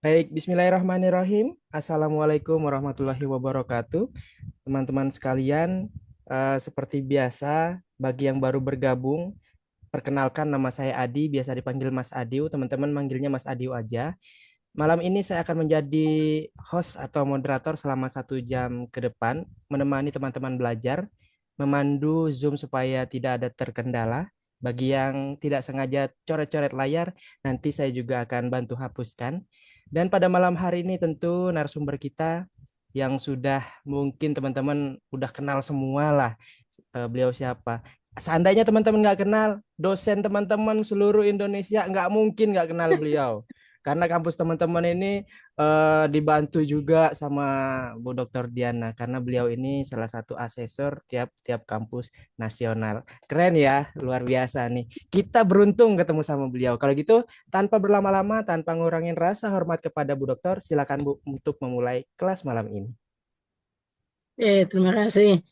Baik, Bismillahirrahmanirrahim. Assalamualaikum warahmatullahi wabarakatuh. Teman-teman sekalian, seperti biasa, bagi yang baru bergabung, perkenalkan nama saya Adi, biasa dipanggil Mas Adiu. Teman-teman manggilnya Mas Adiu aja. Malam ini saya akan menjadi host atau moderator selama 1 jam ke depan, menemani teman-teman belajar, memandu Zoom supaya tidak ada terkendala. Bagi yang tidak sengaja coret-coret layar, nanti saya juga akan bantu hapuskan. Dan pada malam hari ini tentu narasumber kita yang sudah mungkin teman-teman udah kenal semua lah, beliau siapa. Seandainya teman-teman nggak kenal, dosen teman-teman seluruh Indonesia nggak mungkin nggak kenal beliau. Karena kampus teman-teman ini dibantu juga sama Bu Dr. Diana, karena beliau ini salah satu asesor tiap-tiap kampus nasional. Keren ya, luar biasa nih. Kita beruntung ketemu sama beliau. Kalau gitu, tanpa berlama-lama, tanpa ngurangin rasa hormat kepada Bu Dokter, silakan Bu untuk memulai kelas malam ini. Terima kasih.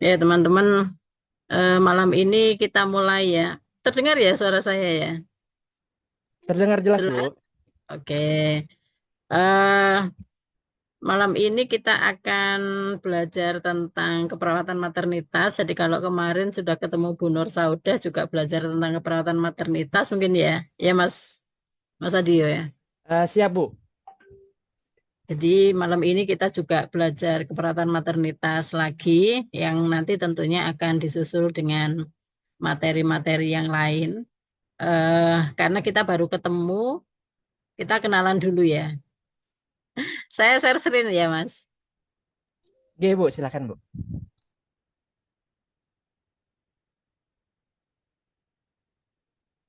Teman-teman, malam ini kita mulai ya. Terdengar ya suara saya ya? Terdengar jelas, Bu? Jelas? Oke. eh Malam ini kita akan belajar tentang keperawatan maternitas. Jadi kalau kemarin sudah ketemu Bu Nur Saudah juga belajar tentang keperawatan maternitas mungkin ya. Ya Mas Adio ya. Siap, Bu. Jadi malam ini kita juga belajar keperawatan maternitas lagi yang nanti tentunya akan disusul dengan materi-materi yang lain. Karena kita baru ketemu, kita kenalan dulu ya. Saya share screen ya, Mas. Oke, Bu, silakan, Bu.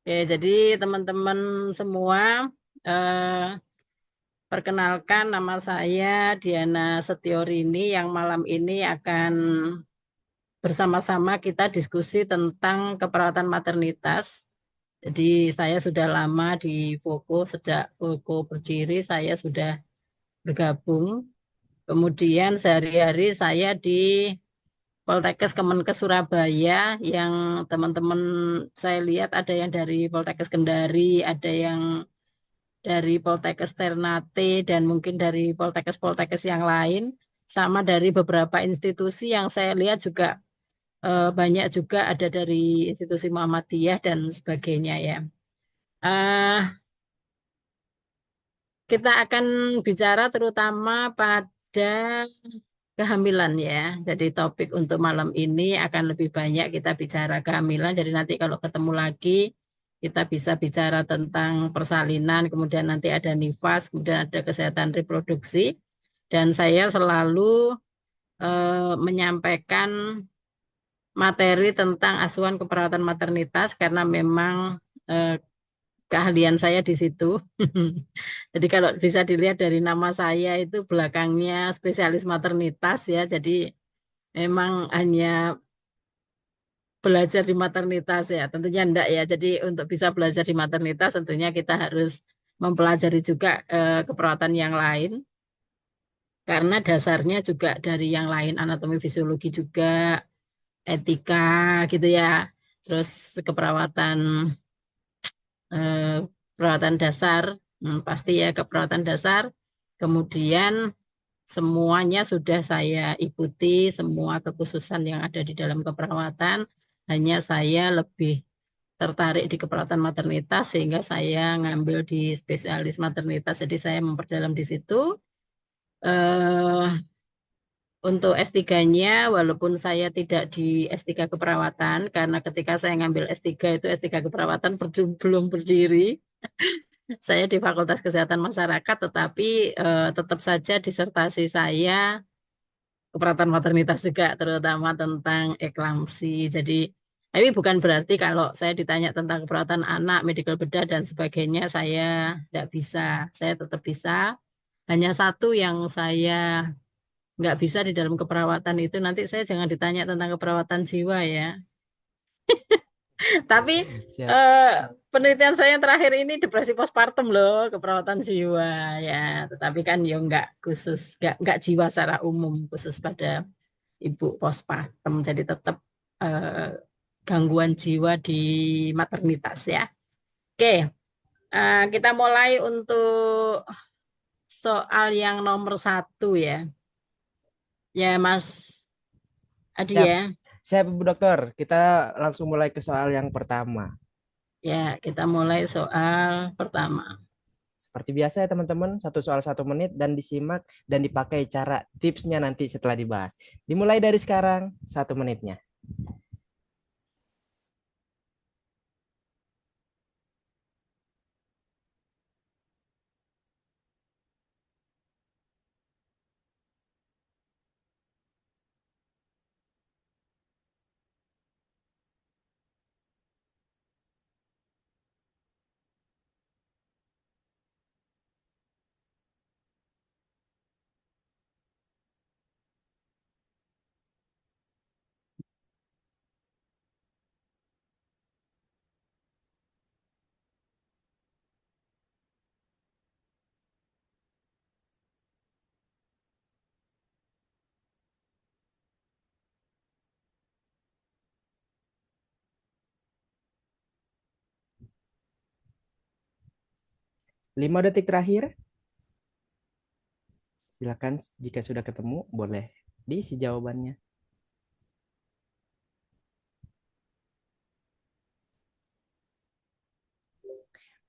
Oke, jadi teman-teman semua, eh, perkenalkan nama saya Diana Setiorini yang malam ini akan bersama-sama kita diskusi tentang keperawatan maternitas. Jadi saya sudah lama di Voko, sejak Voko berdiri saya sudah bergabung. Kemudian sehari-hari saya di Poltekkes Kemenkes Surabaya yang teman-teman saya lihat ada yang dari Poltekkes Kendari, ada yang dari Poltekkes Ternate dan mungkin dari Poltekkes-Poltekkes yang lain, sama dari beberapa institusi yang saya lihat juga banyak juga ada dari institusi Muhammadiyah dan sebagainya ya. Eh, kita akan bicara terutama pada kehamilan ya. Jadi topik untuk malam ini akan lebih banyak kita bicara kehamilan. Jadi nanti kalau ketemu lagi kita bisa bicara tentang persalinan, kemudian nanti ada nifas, kemudian ada kesehatan reproduksi. Dan saya selalu menyampaikan materi tentang asuhan keperawatan maternitas karena memang eh, keahlian saya di situ. Jadi kalau bisa dilihat dari nama saya itu belakangnya spesialis maternitas ya. Jadi memang hanya belajar di maternitas ya, tentunya enggak ya. Jadi untuk bisa belajar di maternitas tentunya kita harus mempelajari juga keperawatan yang lain karena dasarnya juga dari yang lain anatomi fisiologi juga, etika gitu ya. Terus keperawatan eh, perawatan dasar, pasti ya keperawatan dasar. Kemudian semuanya sudah saya ikuti, semua kekhususan yang ada di dalam keperawatan. Hanya saya lebih tertarik di keperawatan maternitas sehingga saya ngambil di spesialis maternitas. Jadi saya memperdalam di situ. Eh, untuk S3-nya, walaupun saya tidak di S3 keperawatan, karena ketika saya ngambil S3 itu S3 keperawatan belum berdiri. Saya di Fakultas Kesehatan Masyarakat, tetapi tetap saja disertasi saya keperawatan maternitas juga, terutama tentang eklamsi. Jadi, tapi bukan berarti kalau saya ditanya tentang keperawatan anak, medical bedah dan sebagainya, saya tidak bisa. Saya tetap bisa. Hanya satu yang saya nggak bisa di dalam keperawatan itu, nanti saya jangan ditanya tentang keperawatan jiwa ya. Tapi Siap. eh, penelitian saya yang terakhir ini depresi postpartum loh, keperawatan jiwa ya. Tetapi kan ya nggak jiwa secara umum, khusus pada ibu postpartum. Jadi tetap eh, gangguan jiwa di maternitas ya. Oke, Kita mulai untuk soal yang nomor satu ya. Ya, Mas Adi Siap, ya. siap Bu Dokter. Kita langsung mulai ke soal yang pertama. Ya, kita mulai soal pertama. Seperti biasa ya teman-teman, satu soal 1 menit dan disimak dan dipakai cara tipsnya nanti setelah dibahas. Dimulai dari sekarang, 1 menitnya. 5 detik terakhir. Silakan jika sudah ketemu, boleh diisi jawabannya.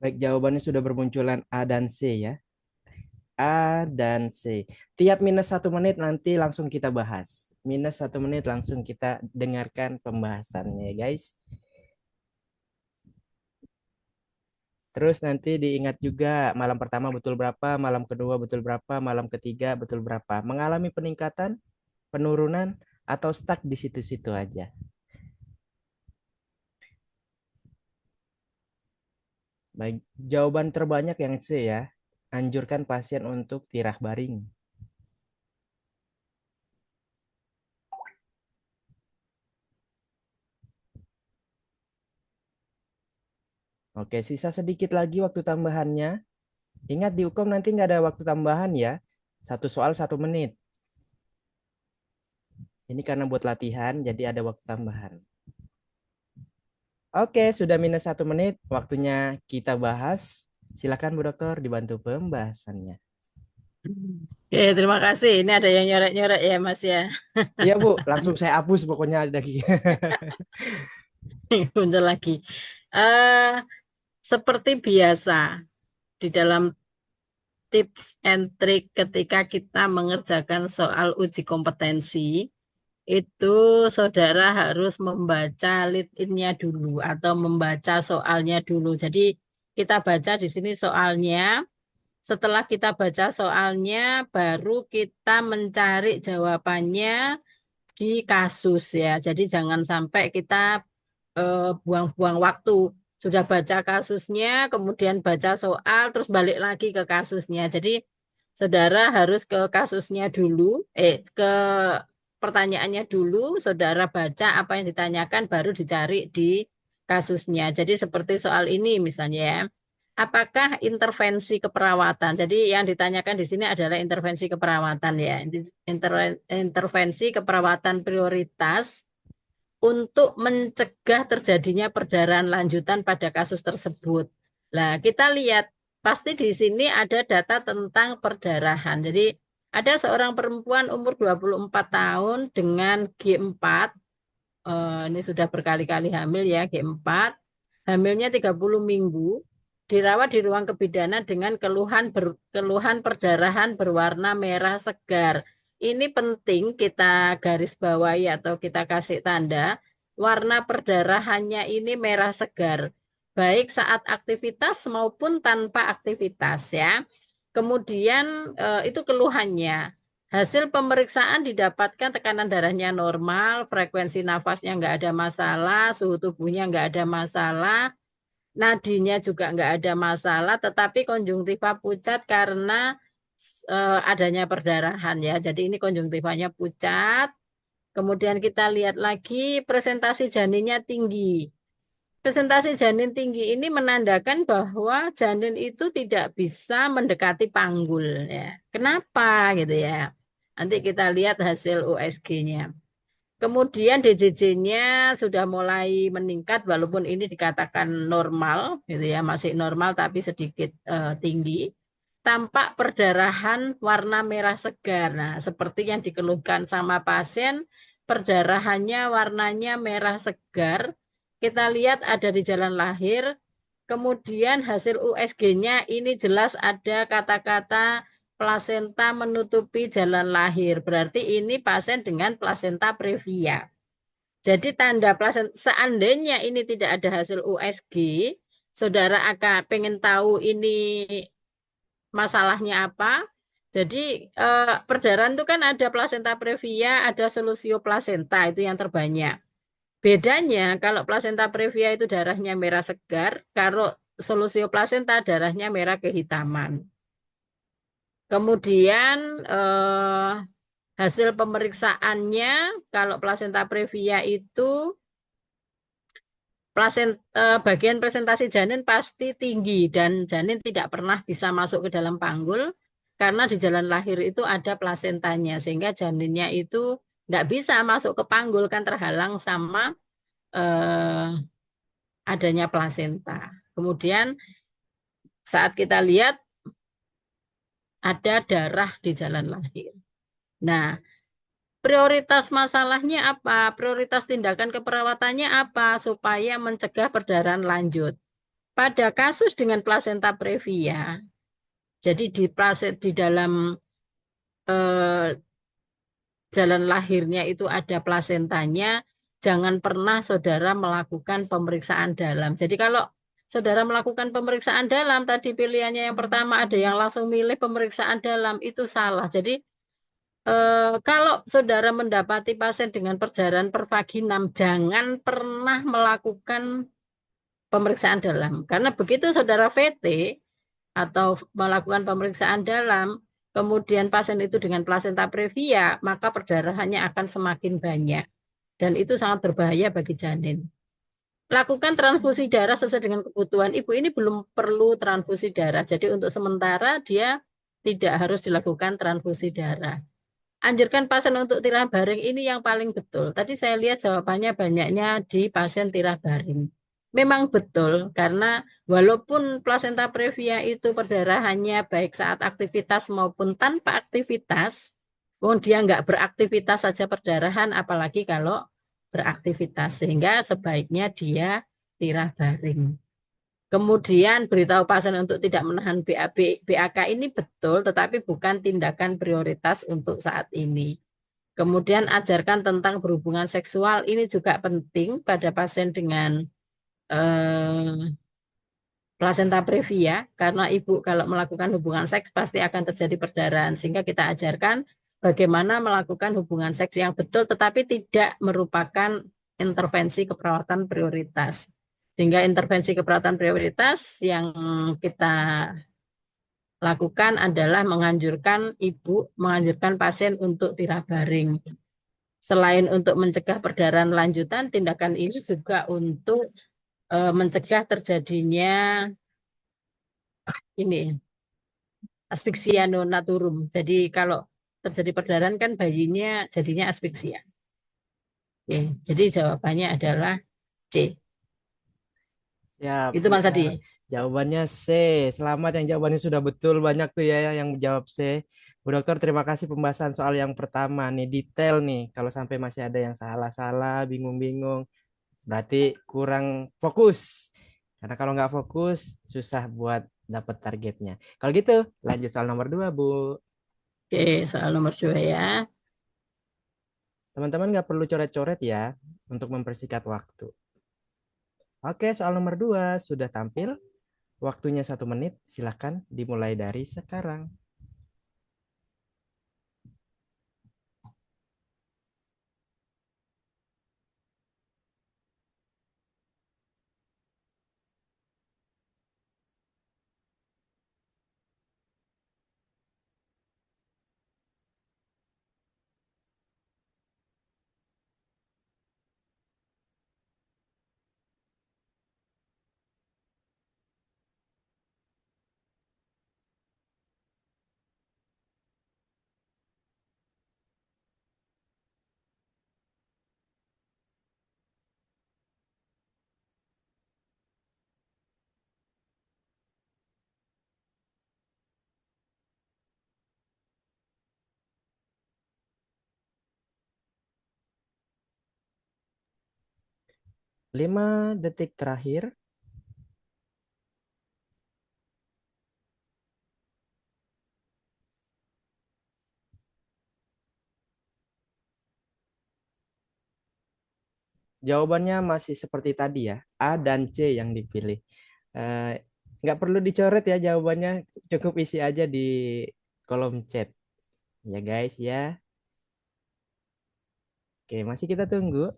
Baik, jawabannya sudah bermunculan A dan C ya. A dan C. Tiap -1 menit nanti langsung kita bahas. -1 menit langsung kita dengarkan pembahasannya, guys. Terus nanti diingat juga malam pertama betul berapa, malam kedua betul berapa, malam ketiga betul berapa. Mengalami peningkatan, penurunan, atau stuck di situ-situ aja. Baik, jawaban terbanyak yang C ya. Anjurkan pasien untuk tirah baring. Oke, sisa sedikit lagi waktu tambahannya. Ingat di Ukom nanti nggak ada waktu tambahan ya. Satu soal 1 menit. Ini karena buat latihan, jadi ada waktu tambahan. Oke, sudah -1 menit. Waktunya kita bahas. Silakan Bu Dokter dibantu pembahasannya. Oke, terima kasih. Ini ada yang nyorek-nyorek ya, Mas ya. Iya Bu, langsung saya hapus pokoknya lagi. Muncul lagi. Eh, Seperti biasa di dalam tips and trick ketika kita mengerjakan soal uji kompetensi, itu saudara harus membaca lead in-nya dulu atau membaca soalnya dulu. Jadi kita baca di sini soalnya. Setelah kita baca soalnya, baru kita mencari jawabannya di kasus ya. Jadi jangan sampai kita buang-buang waktu. Sudah baca kasusnya, kemudian baca soal, terus balik lagi ke kasusnya. Jadi saudara harus ke kasusnya dulu, ke pertanyaannya dulu, saudara baca apa yang ditanyakan, baru dicari di kasusnya. Jadi seperti soal ini misalnya ya. Apakah intervensi keperawatan? Jadi yang ditanyakan di sini adalah intervensi keperawatan ya. Intervensi keperawatan prioritas untuk mencegah terjadinya perdarahan lanjutan pada kasus tersebut. Nah, kita lihat pasti di sini ada data tentang perdarahan. Jadi ada seorang perempuan umur 24 tahun dengan G4, ini sudah berkali-kali hamil ya, G4, hamilnya 30 minggu, dirawat di ruang kebidanan dengan keluhan perdarahan berwarna merah segar. Ini penting kita garis bawahi atau kita kasih tanda, warna perdarahannya ini merah segar, baik saat aktivitas maupun tanpa aktivitas ya. Kemudian itu keluhannya. Hasil pemeriksaan didapatkan tekanan darahnya normal, frekuensi nafasnya nggak ada masalah, suhu tubuhnya nggak ada masalah, nadinya juga nggak ada masalah, tetapi konjungtiva pucat karena adanya perdarahan ya. Jadi ini konjungtivanya pucat. Kemudian kita lihat lagi presentasi janinnya tinggi. Presentasi janin tinggi ini menandakan bahwa janin itu tidak bisa mendekati panggul ya. Kenapa gitu ya? Nanti kita lihat hasil USG-nya. Kemudian DJJ-nya sudah mulai meningkat walaupun ini dikatakan normal gitu ya, masih normal tapi sedikit tinggi. Tampak perdarahan warna merah segar. Nah, seperti yang dikeluhkan sama pasien, perdarahannya warnanya merah segar. Kita lihat ada di jalan lahir. Kemudian hasil USG-nya ini jelas ada kata-kata plasenta menutupi jalan lahir. Berarti ini pasien dengan plasenta previa. Jadi tanda plasenta, seandainya ini tidak ada hasil USG, saudara akan pengen tahu ini masalahnya apa. Jadi perdarahan itu kan ada plasenta previa, ada solusio plasenta itu yang terbanyak. Bedanya kalau plasenta previa itu darahnya merah segar, kalau solusio plasenta darahnya merah kehitaman. Kemudian hasil pemeriksaannya kalau plasenta previa itu bagian presentasi janin pasti tinggi dan janin tidak pernah bisa masuk ke dalam panggul karena di jalan lahir itu ada plasentanya sehingga janinnya itu tidak bisa masuk ke panggul kan terhalang sama eh, adanya plasenta. Kemudian saat kita lihat ada darah di jalan lahir. Nah, prioritas masalahnya apa? Prioritas tindakan keperawatannya apa supaya mencegah perdarahan lanjut? Pada kasus dengan plasenta previa, jadi di dalam eh, jalan lahirnya itu ada plasentanya, jangan pernah saudara melakukan pemeriksaan dalam. Jadi kalau saudara melakukan pemeriksaan dalam, tadi pilihannya yang pertama ada yang langsung milih pemeriksaan dalam, itu salah. Jadi kalau saudara mendapati pasien dengan perdarahan pervaginam, jangan pernah melakukan pemeriksaan dalam. Karena begitu saudara VT atau melakukan pemeriksaan dalam, kemudian pasien itu dengan plasenta previa, maka perdarahannya akan semakin banyak. Dan itu sangat berbahaya bagi janin. Lakukan transfusi darah sesuai dengan kebutuhan ibu. Ini belum perlu transfusi darah. Jadi untuk sementara dia tidak harus dilakukan transfusi darah. Anjurkan pasien untuk tirah baring ini yang paling betul. Tadi saya lihat jawabannya banyaknya di pasien tirah baring. Memang betul, karena walaupun plasenta previa itu perdarahannya baik saat aktivitas maupun tanpa aktivitas, dia nggak beraktivitas saja perdarahan, apalagi kalau beraktivitas, sehingga sebaiknya dia tirah baring. Kemudian beritahu pasien untuk tidak menahan BAK ini betul, tetapi bukan tindakan prioritas untuk saat ini. Kemudian ajarkan tentang berhubungan seksual, ini juga penting pada pasien dengan eh, plasenta previa, karena ibu kalau melakukan hubungan seks pasti akan terjadi perdarahan, sehingga kita ajarkan bagaimana melakukan hubungan seks yang betul, tetapi tidak merupakan intervensi keperawatan prioritas. Sehingga intervensi keperawatan prioritas yang kita lakukan adalah menganjurkan pasien untuk tirah baring. Selain untuk mencegah perdarahan lanjutan, tindakan ini juga untuk mencegah terjadinya ini asfiksia neonaturum. Jadi kalau terjadi perdarahan kan bayinya jadinya asfiksia. Oke, jadi jawabannya adalah C. Siap. Itu Mas Adi. Jawabannya C. Selamat yang jawabannya sudah betul. Banyak tuh ya yang menjawab C. Bu Dokter, terima kasih pembahasan soal yang pertama nih. Detail nih. Kalau sampai masih ada yang salah-salah, bingung-bingung, berarti kurang fokus. Karena kalau nggak fokus, susah buat dapat targetnya. Kalau gitu, lanjut soal nomor 2, Bu. Oke, soal nomor 2 ya. Teman-teman nggak perlu coret-coret ya untuk mempersingkat waktu. Oke, soal nomor 2 sudah tampil. Waktunya 1 menit. Silahkan dimulai dari sekarang. 5 detik terakhir. Jawabannya masih seperti tadi ya, A dan C yang dipilih. Eh, nggak perlu dicoret ya jawabannya, cukup isi aja di kolom chat. Ya guys ya. Oke, masih kita tunggu.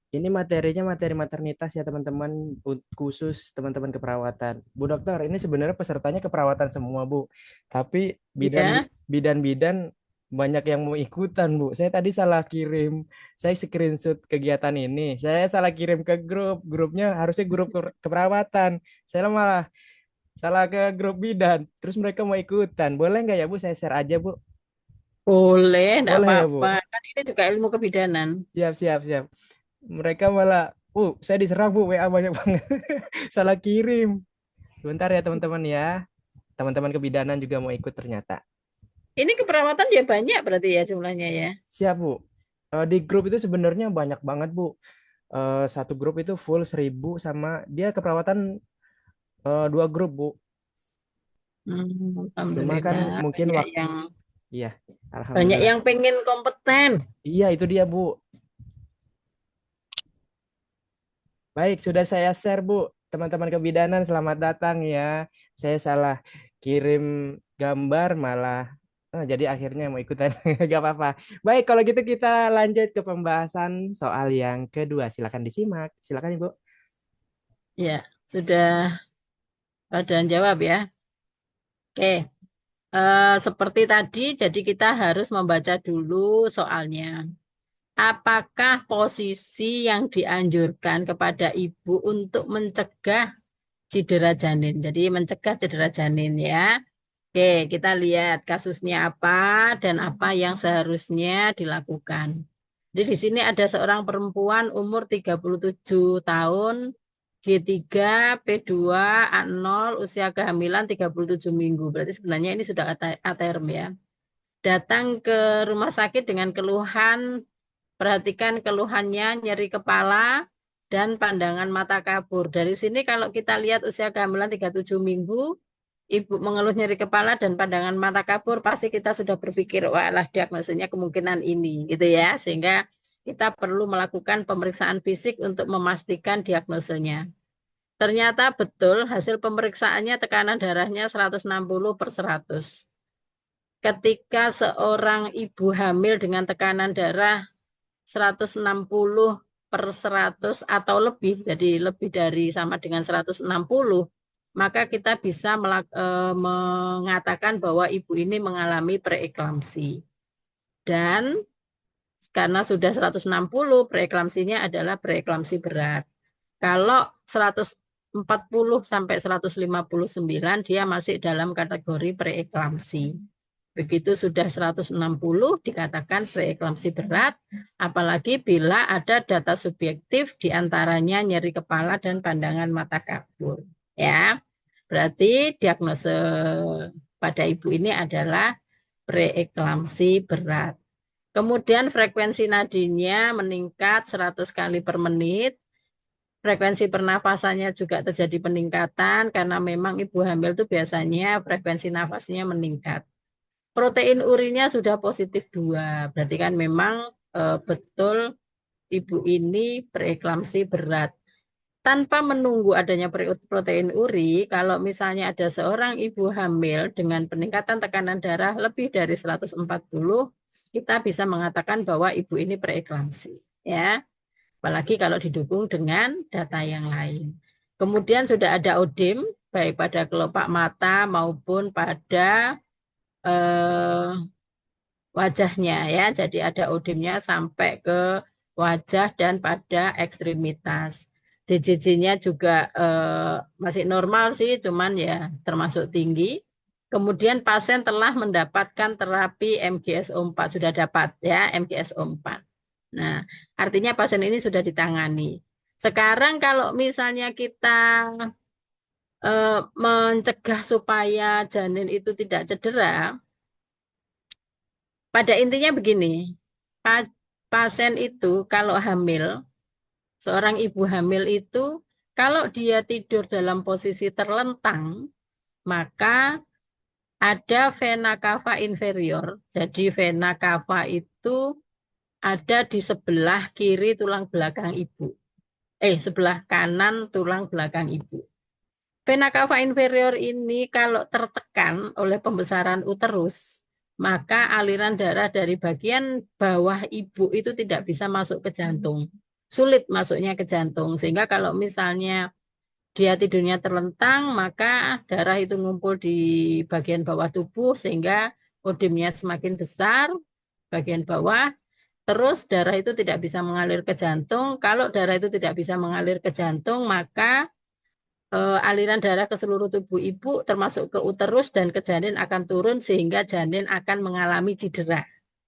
Ini materinya materi maternitas ya teman-teman, khusus teman-teman keperawatan. Bu dokter, ini sebenarnya pesertanya keperawatan semua Bu. Tapi Ya. bidan-bidan banyak yang mau ikutan Bu. Saya tadi salah kirim, saya screenshot kegiatan ini. Saya salah kirim ke grup, grupnya harusnya grup keperawatan. Saya malah salah ke grup bidan. Terus mereka mau ikutan. Boleh nggak ya Bu? Saya share aja Bu. Boleh, enggak Boleh ya apa-apa. Bu? Kan ini juga ilmu kebidanan. Siap, siap, siap. Mereka malah, saya diserang Bu, WA banyak banget. Salah kirim. Sebentar ya teman-teman ya. Teman-teman kebidanan juga mau ikut ternyata. Ini keperawatan ya banyak berarti ya jumlahnya ya. Siap Bu. Di grup itu sebenarnya banyak banget Bu. Satu grup itu full 1.000 sama dia keperawatan 2 grup Bu. Cuma kan Alhamdulillah mungkin banyak waktu, yang iya, banyak Alhamdulillah. yang pengen kompeten. Iya itu dia Bu. Baik, sudah saya share Bu. Teman-teman kebidanan selamat datang ya. Saya salah kirim gambar malah jadi akhirnya mau ikutan. Gak apa-apa. Baik, kalau gitu kita lanjut ke pembahasan soal yang kedua. Silakan disimak. Silakan Ibu. Ya, sudah pada jawab ya. Oke. Seperti tadi, jadi kita harus membaca dulu soalnya. Apakah posisi yang dianjurkan kepada ibu untuk mencegah cedera janin? Jadi mencegah cedera janin ya. Oke, kita lihat kasusnya apa dan apa yang seharusnya dilakukan. Jadi di sini ada seorang perempuan umur 37 tahun, G3, P2, A0, usia kehamilan 37 minggu. Berarti sebenarnya ini sudah aterm ya. Datang ke rumah sakit dengan keluhan, perhatikan keluhannya, nyeri kepala, dan pandangan mata kabur. Dari sini kalau kita lihat usia kehamilan 37 minggu, ibu mengeluh nyeri kepala dan pandangan mata kabur, pasti kita sudah berpikir, wah lah diagnosenya kemungkinan ini, gitu ya. Sehingga kita perlu melakukan pemeriksaan fisik untuk memastikan diagnosenya. Ternyata betul hasil pemeriksaannya tekanan darahnya 160/100. Ketika seorang ibu hamil dengan tekanan darah 160/100 atau lebih, jadi lebih dari sama dengan 160, maka kita bisa mengatakan bahwa ibu ini mengalami preeklamsi. Dan karena sudah 160, preeklamsinya adalah preeklamsi berat. Kalau 140 sampai 159, dia masih dalam kategori preeklamsi. Begitu sudah 160 dikatakan preeklamsi berat, apalagi bila ada data subjektif diantaranya nyeri kepala dan pandangan mata kabur. Ya, berarti diagnosa pada ibu ini adalah preeklamsi berat. Kemudian frekuensi nadinya meningkat 100 kali per menit. Frekuensi pernafasannya juga terjadi peningkatan karena memang ibu hamil itu biasanya frekuensi nafasnya meningkat. Protein urinnya sudah positif 2, berarti kan memang betul ibu ini preeklamsi berat. Tanpa menunggu adanya protein uri, kalau misalnya ada seorang ibu hamil dengan peningkatan tekanan darah lebih dari 140, kita bisa mengatakan bahwa ibu ini preeklamsi. Ya, apalagi kalau didukung dengan data yang lain. Kemudian sudah ada ODIM, baik pada kelopak mata maupun pada eh, wajahnya ya. Jadi ada odemnya sampai ke wajah dan pada ekstremitas. DJJ-nya juga masih normal sih, cuman ya termasuk tinggi. Kemudian pasien telah mendapatkan terapi MGSO4, sudah dapat ya MGSO4. Nah, artinya pasien ini sudah ditangani. Sekarang kalau misalnya kita mencegah supaya janin itu tidak cedera, pada intinya begini, pa- pasien itu kalau hamil, seorang ibu hamil itu kalau dia tidur dalam posisi terlentang, maka ada vena cava inferior. Jadi vena cava itu ada di sebelah kiri tulang belakang ibu. Sebelah kanan tulang belakang ibu. Vena cava inferior ini kalau tertekan oleh pembesaran uterus, maka aliran darah dari bagian bawah ibu itu tidak bisa masuk ke jantung. Sulit masuknya ke jantung. Sehingga kalau misalnya dia tidurnya terlentang, maka darah itu ngumpul di bagian bawah tubuh sehingga odemnya semakin besar, bagian bawah. Terus darah itu tidak bisa mengalir ke jantung. Kalau darah itu tidak bisa mengalir ke jantung, maka aliran darah ke seluruh tubuh ibu termasuk ke uterus dan ke janin akan turun sehingga janin akan mengalami cedera.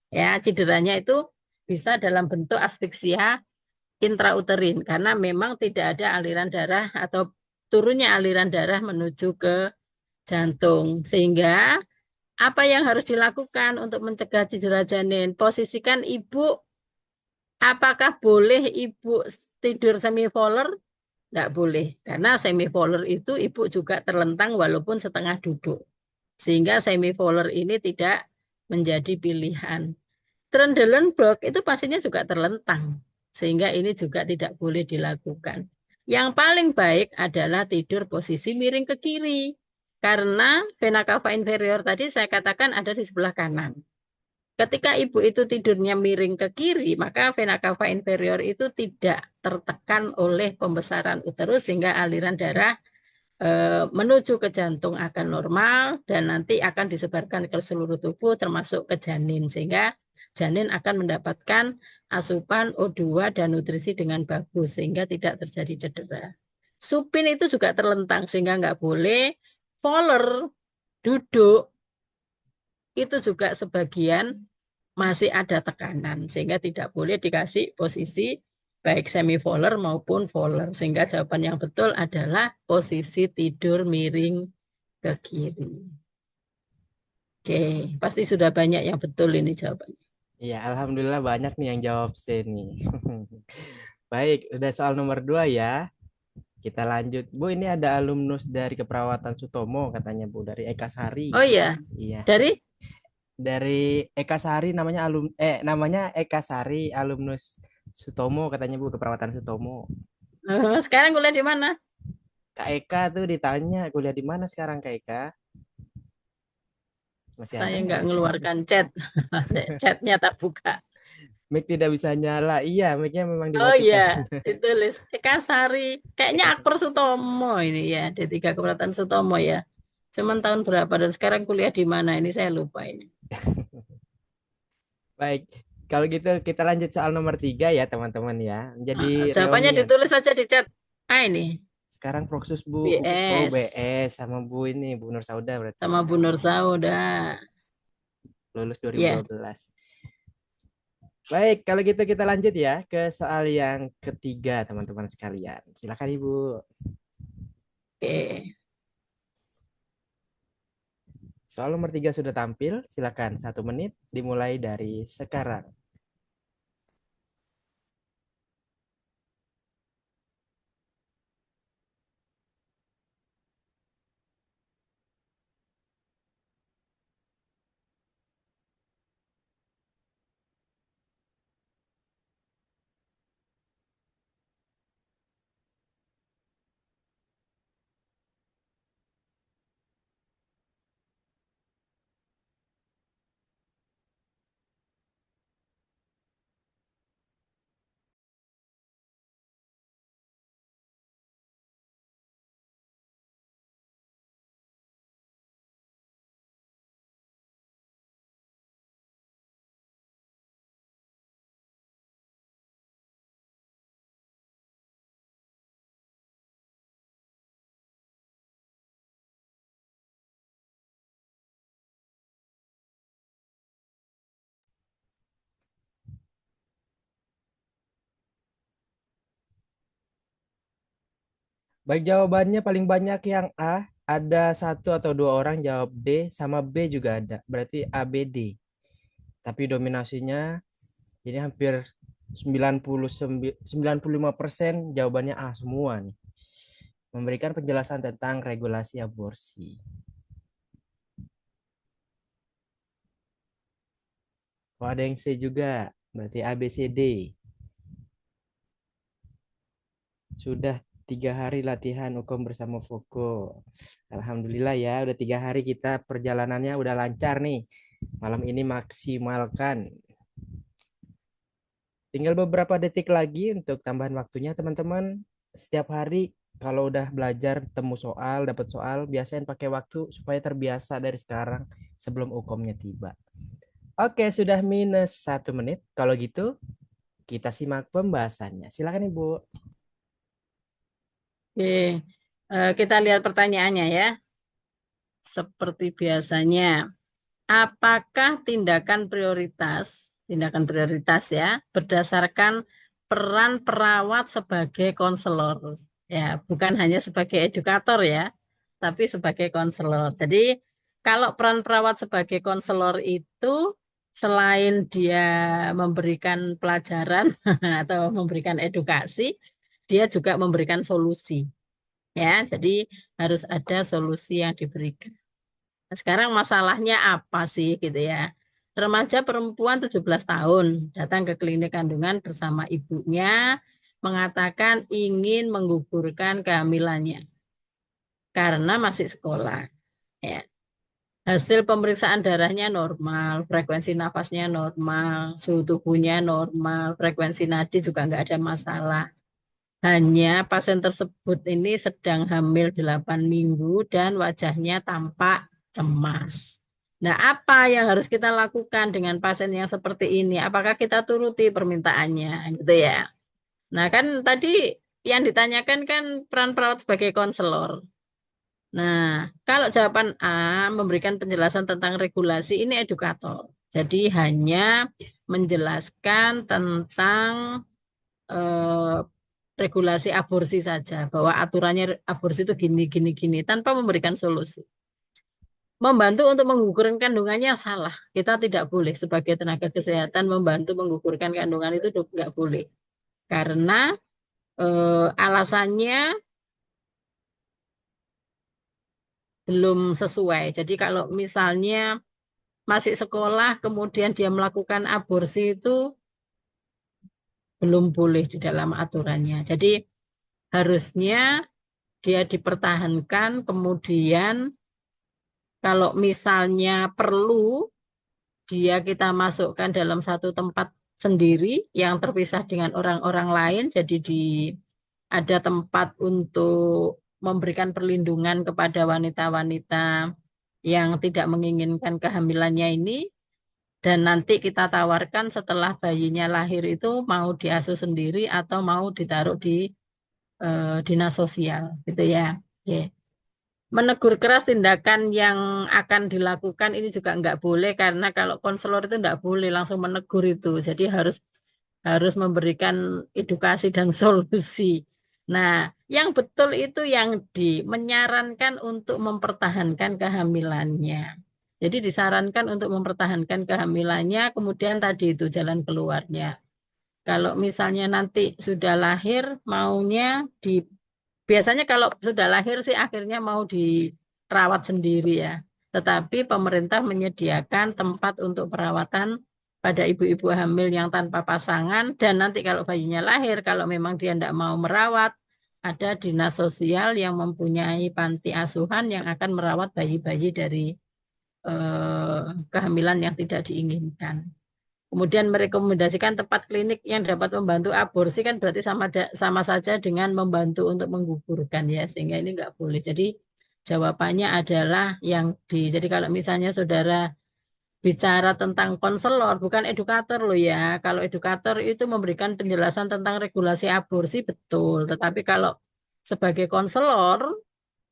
Ya, cederanya itu bisa dalam bentuk asfiksia intrauterin karena memang tidak ada aliran darah atau turunnya aliran darah menuju ke jantung. Sehingga apa yang harus dilakukan untuk mencegah cedera janin? Posisikan ibu, apakah boleh ibu tidur semivoller? Tidak boleh, karena semivoller itu ibu juga terlentang walaupun setengah duduk. Sehingga semivoller ini tidak menjadi pilihan. Trendelenburg itu pastinya juga terlentang. Sehingga ini juga tidak boleh dilakukan. Yang paling baik adalah tidur posisi miring ke kiri. Karena vena cava inferior tadi saya katakan ada di sebelah kanan. Ketika ibu itu tidurnya miring ke kiri, maka vena cava inferior itu tidak tertekan oleh pembesaran uterus sehingga aliran darah menuju ke jantung akan normal dan nanti akan disebarkan ke seluruh tubuh termasuk ke janin sehingga janin akan mendapatkan asupan O2 dan nutrisi dengan bagus sehingga tidak terjadi cedera. Supin itu juga terlentang sehingga nggak boleh. Voller duduk itu juga sebagian masih ada tekanan sehingga tidak boleh dikasih posisi baik semi voller maupun voller sehingga jawaban yang betul adalah posisi tidur miring ke kiri. Oke, pasti sudah banyak yang betul ini jawabannya. Iya, alhamdulillah banyak nih yang jawab C nih. Baik, udah soal nomor 2 ya. Kita lanjut. Bu, ini ada alumnus dari Keperawatan Sutomo katanya Bu, dari Eka Sari. Oh iya, Iya. dari Dari Eka Sari namanya Eka Sari, alumnus Sutomo katanya Bu, Keperawatan Sutomo. sekarang kuliah di mana? Kak Eka tuh ditanya kuliah di mana sekarang Kak Eka? Masih ada Saya nggak nggak Mik? ngeluarkan chat, chatnya tak buka. Mik tidak bisa nyala. Iya, Miknya memang Oh iya, dimatikan. ditulis Eka Sari. Kayaknya Eka Sari. Akper Sutomo ini ya, D3 Keberatan Sutomo ya. Cuman tahun berapa dan sekarang kuliah di mana ini saya lupa ini. Baik, kalau gitu kita lanjut soal nomor 3 ya teman-teman ya. Jadi Jawabannya reunian. ditulis saja di chat. Ini Sekarang Proksus Bu. Oh BS BS sama Bu ini Bu Nur Sauda berarti. sama Bu Nur Sauda. Lulus Ya, 2012. Baik, kalau gitu kita lanjut ya ke soal yang ketiga teman-teman sekalian. Silakan Ibu. oke. Soal nomor 3 sudah tampil. Silakan 1 menit dimulai dari sekarang. Baik, jawabannya paling banyak yang A, ada satu atau dua orang jawab D, sama B juga ada. Berarti A, B, D. Tapi dominasinya ini hampir 95% jawabannya A semua nih. Memberikan penjelasan tentang regulasi aborsi. Oh, ada yang C juga. Berarti A, B, C, D. Sudah 3 hari latihan hukum bersama Foko. Alhamdulillah ya, udah 3 hari kita perjalanannya udah lancar nih. Malam ini maksimalkan. Tinggal beberapa detik lagi untuk tambahan waktunya teman-teman. Setiap hari kalau udah belajar temu soal, dapat soal, biasain pakai waktu supaya terbiasa dari sekarang sebelum hukumnya tiba. Oke, sudah minus 1 menit. Kalau gitu, kita simak pembahasannya. Silakan Ibu. Oke, kita lihat pertanyaannya ya. Seperti biasanya, apakah tindakan prioritas ya, berdasarkan peran perawat sebagai konselor? Ya, bukan hanya sebagai edukator ya, tapi sebagai konselor. Jadi, kalau peran perawat sebagai konselor itu selain dia memberikan pelajaran atau memberikan edukasi, dia juga memberikan solusi. Ya, jadi harus ada solusi yang diberikan. Nah, sekarang masalahnya apa sih gitu ya? Remaja perempuan 17 tahun datang ke klinik kandungan bersama ibunya mengatakan ingin menggugurkan kehamilannya karena masih sekolah. Ya. Hasil pemeriksaan darahnya normal, frekuensi nafasnya normal, suhu tubuhnya normal, frekuensi nadi juga nggak ada masalah. Hanya pasien tersebut ini sedang hamil 8 minggu dan wajahnya tampak cemas. Nah, apa yang harus kita lakukan dengan pasien yang seperti ini? Apakah kita turuti permintaannya, gitu ya? Nah, kan tadi yang ditanyakan kan peran perawat sebagai konselor. Nah, kalau jawaban A memberikan penjelasan tentang regulasi ini edukator. Jadi hanya menjelaskan tentang eh, regulasi aborsi saja, bahwa aturannya aborsi itu gini, gini, gini, tanpa memberikan solusi. Membantu untuk menggugurkan kandungannya salah. Kita tidak boleh sebagai tenaga kesehatan membantu menggugurkan kandungan itu nggak boleh. Karena alasannya belum sesuai. Jadi kalau misalnya masih sekolah, kemudian dia melakukan aborsi itu belum boleh di dalam aturannya. Jadi harusnya dia dipertahankan, kemudian kalau misalnya perlu, dia kita masukkan dalam satu tempat sendiri yang terpisah dengan orang-orang lain. Jadi ada tempat untuk memberikan perlindungan kepada wanita-wanita yang tidak menginginkan kehamilannya ini. Dan nanti kita tawarkan setelah bayinya lahir itu mau diasuh sendiri atau mau ditaruh di dinas sosial, gitu ya. Oke. Menegur keras tindakan yang akan dilakukan ini juga nggak boleh karena kalau konselor itu nggak boleh langsung menegur itu. Jadi harus harus memberikan edukasi dan solusi. Nah, yang betul itu yang menyarankan untuk mempertahankan kehamilannya. Jadi disarankan untuk mempertahankan kehamilannya, kemudian tadi itu jalan keluarnya. Kalau misalnya nanti sudah lahir, maunya di biasanya kalau sudah lahir sih akhirnya mau dirawat sendiri ya. Tetapi pemerintah menyediakan tempat untuk perawatan pada ibu-ibu hamil yang tanpa pasangan dan nanti kalau bayinya lahir, kalau memang dia tidak mau merawat, ada dinas sosial yang mempunyai panti asuhan yang akan merawat bayi-bayi dari kehamilan yang tidak diinginkan. Kemudian merekomendasikan tempat klinik yang dapat membantu aborsi kan berarti sama saja dengan membantu untuk menggugurkan ya, sehingga ini nggak boleh. Jadi jawabannya adalah jadi kalau misalnya saudara bicara tentang konselor bukan edukator loh ya. Kalau edukator itu memberikan penjelasan tentang regulasi aborsi betul, tetapi kalau sebagai konselor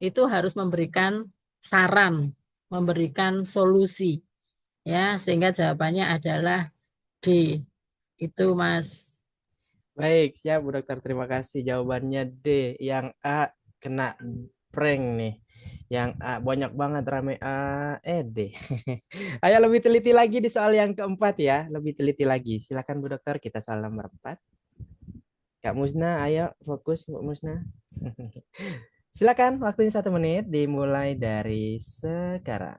itu harus memberikan saran, memberikan solusi ya, sehingga jawabannya adalah D. Itu Mas. Baik, siap Bu Dokter. Terima kasih. Jawabannya D, yang A. kena prank nih. Yang A banyak banget rame A, D. Ayo lebih teliti lagi di soal yang keempat ya. Lebih teliti lagi. Silakan Bu Dokter, kita salam merapat. Kak Musna, ayo fokus Bu Musna. Silakan, waktunya 1 menit dimulai dari sekarang.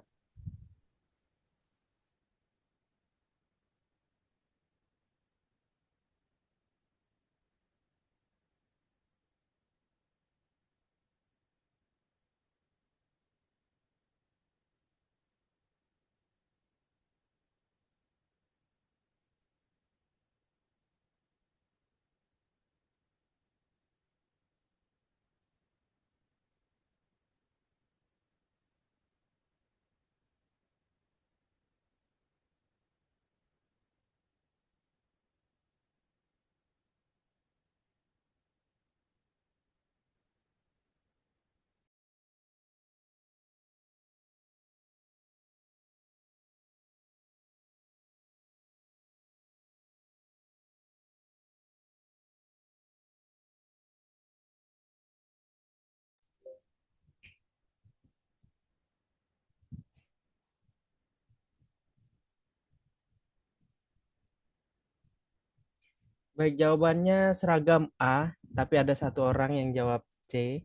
Baik, jawabannya seragam A, tapi ada satu orang yang jawab C.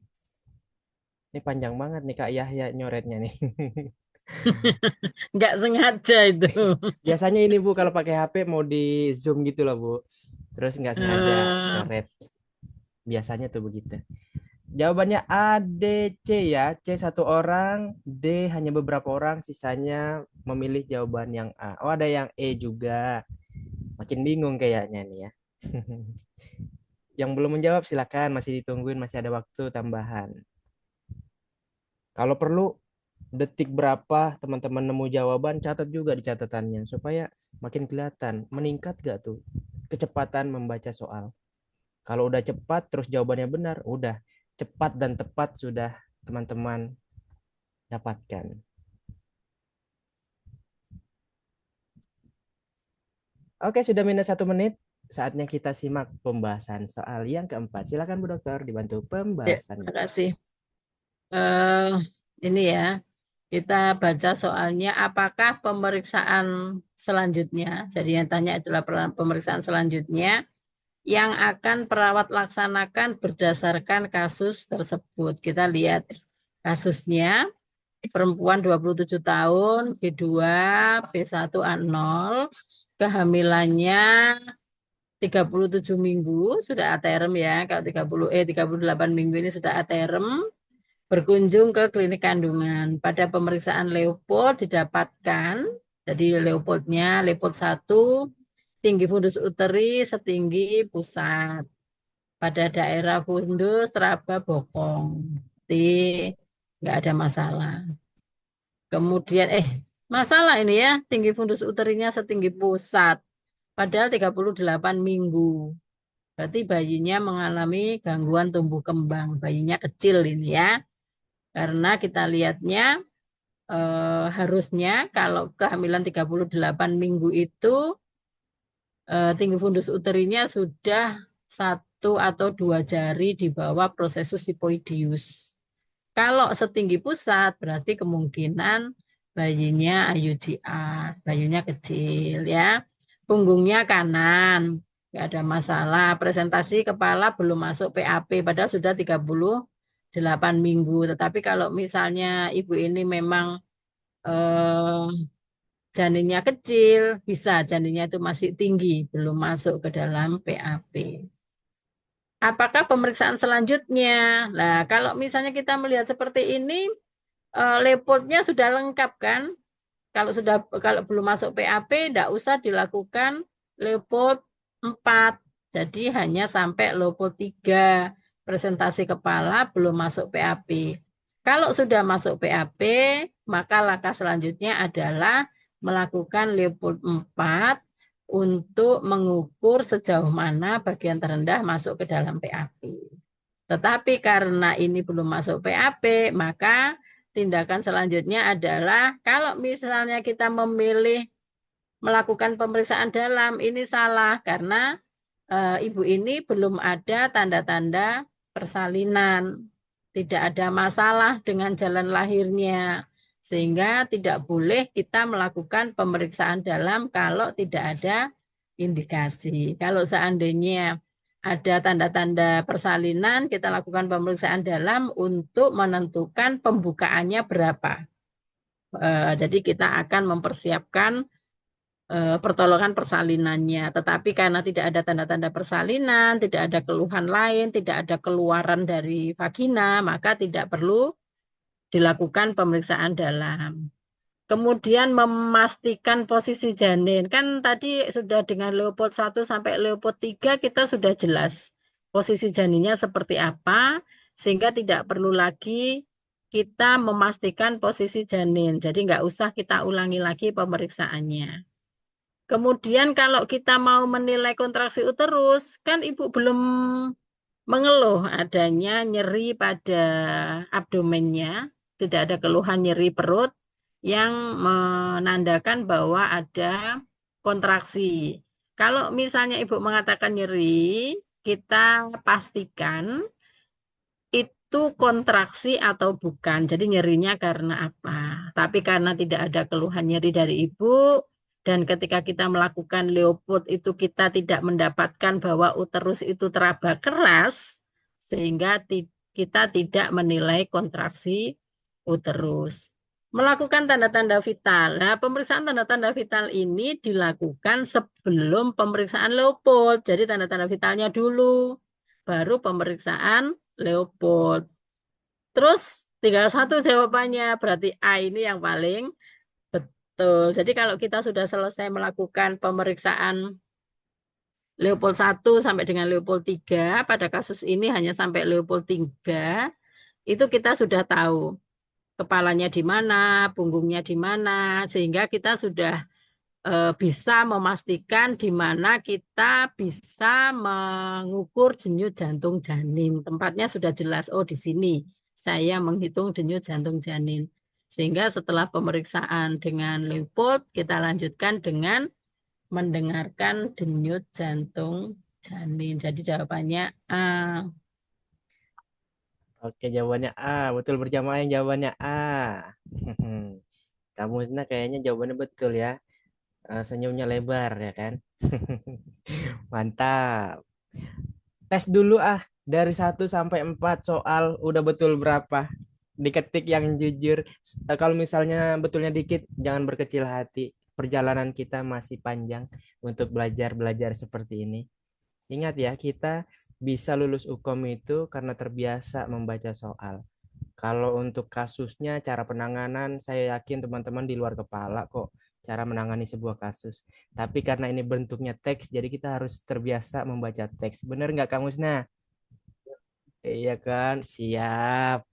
Ini panjang banget nih Kak Yahya nyoretnya nih. Nggak sengaja itu. Biasanya ini Bu kalau pakai HP mau di zoom gitu loh Bu. Terus nggak sengaja Eh, coret. Biasanya tuh begitu. Jawabannya A, D, C ya. C satu orang, D hanya beberapa orang, sisanya memilih jawaban yang A. Oh ada yang E juga. Makin bingung kayaknya nih ya. Yang belum menjawab silakan, masih ditungguin, masih ada waktu tambahan. Kalau perlu detik berapa teman-teman nemu jawaban, catat juga di catatannya supaya makin kelihatan meningkat gak tuh kecepatan membaca soal. Kalau udah cepat terus jawabannya benar, udah cepat dan tepat sudah teman-teman dapatkan. Oke, sudah minus 1 menit. Saatnya kita simak pembahasan soal yang keempat. Silakan Bu Dokter dibantu ya, pembahasannya. terima kasih. Eh, ini ya, kita baca soalnya. Apakah pemeriksaan selanjutnya? Jadi yang tanya adalah pemeriksaan selanjutnya yang akan perawat laksanakan berdasarkan kasus tersebut. Kita lihat kasusnya. Perempuan 27 tahun, B2, B1 A0, kehamilannya 37 minggu, sudah aterem ya. Kalau 38 minggu ini sudah aterem, berkunjung ke klinik kandungan. Pada pemeriksaan Leopold didapatkan, jadi Leopold 1, tinggi fundus uteri setinggi pusat. Pada daerah fundus teraba bokong. Jadi nggak ada masalah. Kemudian, masalah ini ya, tinggi fundus uterinya setinggi pusat. Padahal 38 minggu. Berarti bayinya mengalami gangguan tumbuh kembang. Bayinya kecil ini ya. Karena kita lihatnya harusnya kalau kehamilan 38 minggu itu tinggi fundus uterinya sudah 1 atau 2 jari di bawah prosesus sipoidius. Kalau setinggi pusat berarti kemungkinan bayinya IUGR, bayinya kecil ya. Punggungnya kanan, nggak ada masalah. Presentasi kepala belum masuk PAP, padahal sudah 38 minggu. Tetapi kalau misalnya ibu ini memang eh, janinnya kecil, bisa janinnya itu masih tinggi, belum masuk ke dalam PAP. Apakah pemeriksaan selanjutnya? Nah, kalau misalnya kita melihat seperti ini, Leopoldnya sudah lengkap kan? Kalau belum masuk PAP, tidak usah dilakukan Leopold 4. Jadi hanya sampai Leopold 3. Presentasi kepala belum masuk PAP. Kalau sudah masuk PAP, maka langkah selanjutnya adalah melakukan Leopold 4 untuk mengukur sejauh mana bagian terendah masuk ke dalam PAP. Tetapi karena ini belum masuk PAP, maka tindakan selanjutnya adalah kalau misalnya kita memilih melakukan pemeriksaan dalam, ini salah karena ibu ini belum ada tanda-tanda persalinan. tidak ada masalah dengan jalan lahirnya. Sehingga tidak boleh kita melakukan pemeriksaan dalam kalau tidak ada indikasi. Kalau seandainya ada tanda-tanda persalinan, kita lakukan pemeriksaan dalam untuk menentukan pembukaannya berapa. Jadi kita akan mempersiapkan pertolongan persalinannya. Tetapi karena tidak ada tanda-tanda persalinan, tidak ada keluhan lain, tidak ada keluaran dari vagina, maka tidak perlu dilakukan pemeriksaan dalam. Kemudian memastikan posisi janin. Kan tadi sudah dengan Leopold 1 sampai Leopold 3 kita sudah jelas posisi janinnya seperti apa, sehingga tidak perlu lagi kita memastikan posisi janin. Jadi nggak usah kita ulangi lagi pemeriksaannya. Kemudian kalau kita mau menilai kontraksi uterus, kan ibu belum mengeluh adanya nyeri pada abdomennya, tidak ada keluhan nyeri perut yang menandakan bahwa ada kontraksi. Kalau misalnya ibu mengatakan nyeri, kita pastikan itu kontraksi atau bukan. Jadi nyerinya karena apa? Tapi karena tidak ada keluhan nyeri dari ibu, dan ketika kita melakukan Leopold itu kita tidak mendapatkan bahwa uterus itu teraba keras, sehingga kita tidak menilai kontraksi uterus. Melakukan tanda-tanda vital. Nah, pemeriksaan tanda-tanda vital ini dilakukan sebelum pemeriksaan Leopold. Jadi tanda-tanda vitalnya dulu, baru pemeriksaan Leopold. Terus tinggal satu jawabannya, berarti A ini yang paling betul. Jadi kalau kita sudah selesai melakukan pemeriksaan Leopold 1 sampai dengan Leopold 3, pada kasus ini hanya sampai Leopold 3, itu kita sudah tahu kepalanya di mana, punggungnya di mana, sehingga kita sudah bisa memastikan di mana kita bisa mengukur denyut jantung janin. Tempatnya sudah jelas, oh di sini saya menghitung denyut jantung janin. Sehingga setelah pemeriksaan dengan Leopold, kita lanjutkan dengan mendengarkan denyut jantung janin. Jadi jawabannya A. Oke, jawabannya A. Betul berjamaah yang jawabannya A. Kamu nah kayaknya jawabannya betul ya. Senyumnya lebar ya kan? Mantap. Tes dulu ah. Dari 1 sampai 4 soal udah betul berapa? Diketik yang jujur. Kalau misalnya betulnya dikit, jangan berkecil hati. Perjalanan kita masih panjang untuk belajar-belajar seperti ini. Ingat ya, kita bisa lulus UKOM itu karena terbiasa membaca soal. Kalau untuk kasusnya, cara penanganan, saya yakin teman-teman di luar kepala kok cara menangani sebuah kasus. Tapi karena ini bentuknya teks, jadi kita harus terbiasa membaca teks. Bener nggak, Kang Musna? Iya kan? Siap.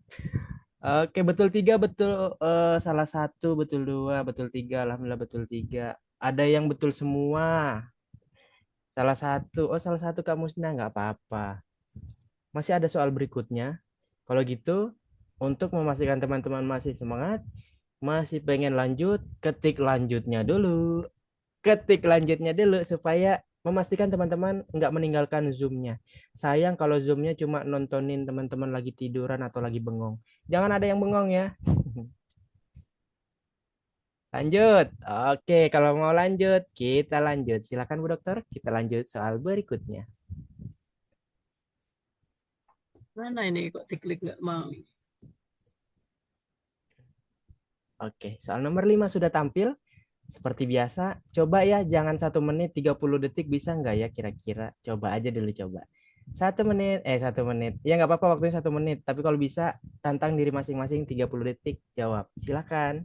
Oke, betul tiga, betul salah satu, betul dua, betul tiga. Alhamdulillah betul tiga. Ada yang betul semua. Salah satu, oh salah satu Kak Musna nggak apa-apa. Masih ada soal berikutnya. Kalau gitu, untuk memastikan teman-teman masih semangat, masih pengen lanjut, ketik lanjutnya dulu. Ketik lanjutnya dulu supaya memastikan teman-teman nggak meninggalkan Zoom-nya. Sayang kalau Zoom-nya cuma nontonin teman-teman lagi tiduran atau lagi bengong. Jangan ada yang bengong ya. Lanjut. Oke, kalau mau lanjut, kita lanjut. Silakan Bu Dokter, kita lanjut soal berikutnya. Mana ini kok diklik nggak mau? Oke, soal nomor 5 sudah tampil. Seperti biasa, coba ya jangan 1 menit 30 detik bisa nggak ya kira-kira? Coba aja dulu coba. 1 menit, 1 menit. Ya nggak apa-apa waktunya 1 menit. Tapi kalau bisa tantang diri masing-masing 30 detik jawab. Silakan.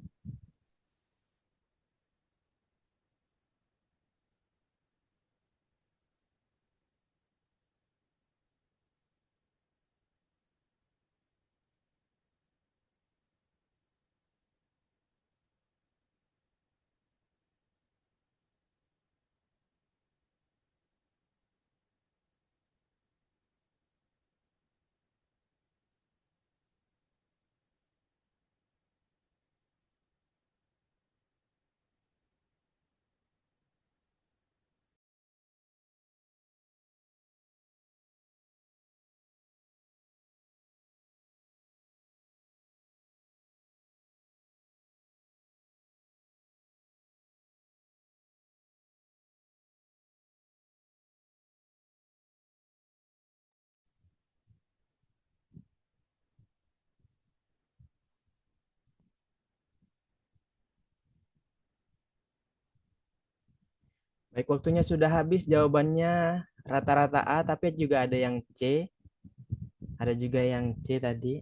Baik, waktunya sudah habis. Jawabannya rata-rata A, tapi juga ada yang C. Ada juga yang C tadi.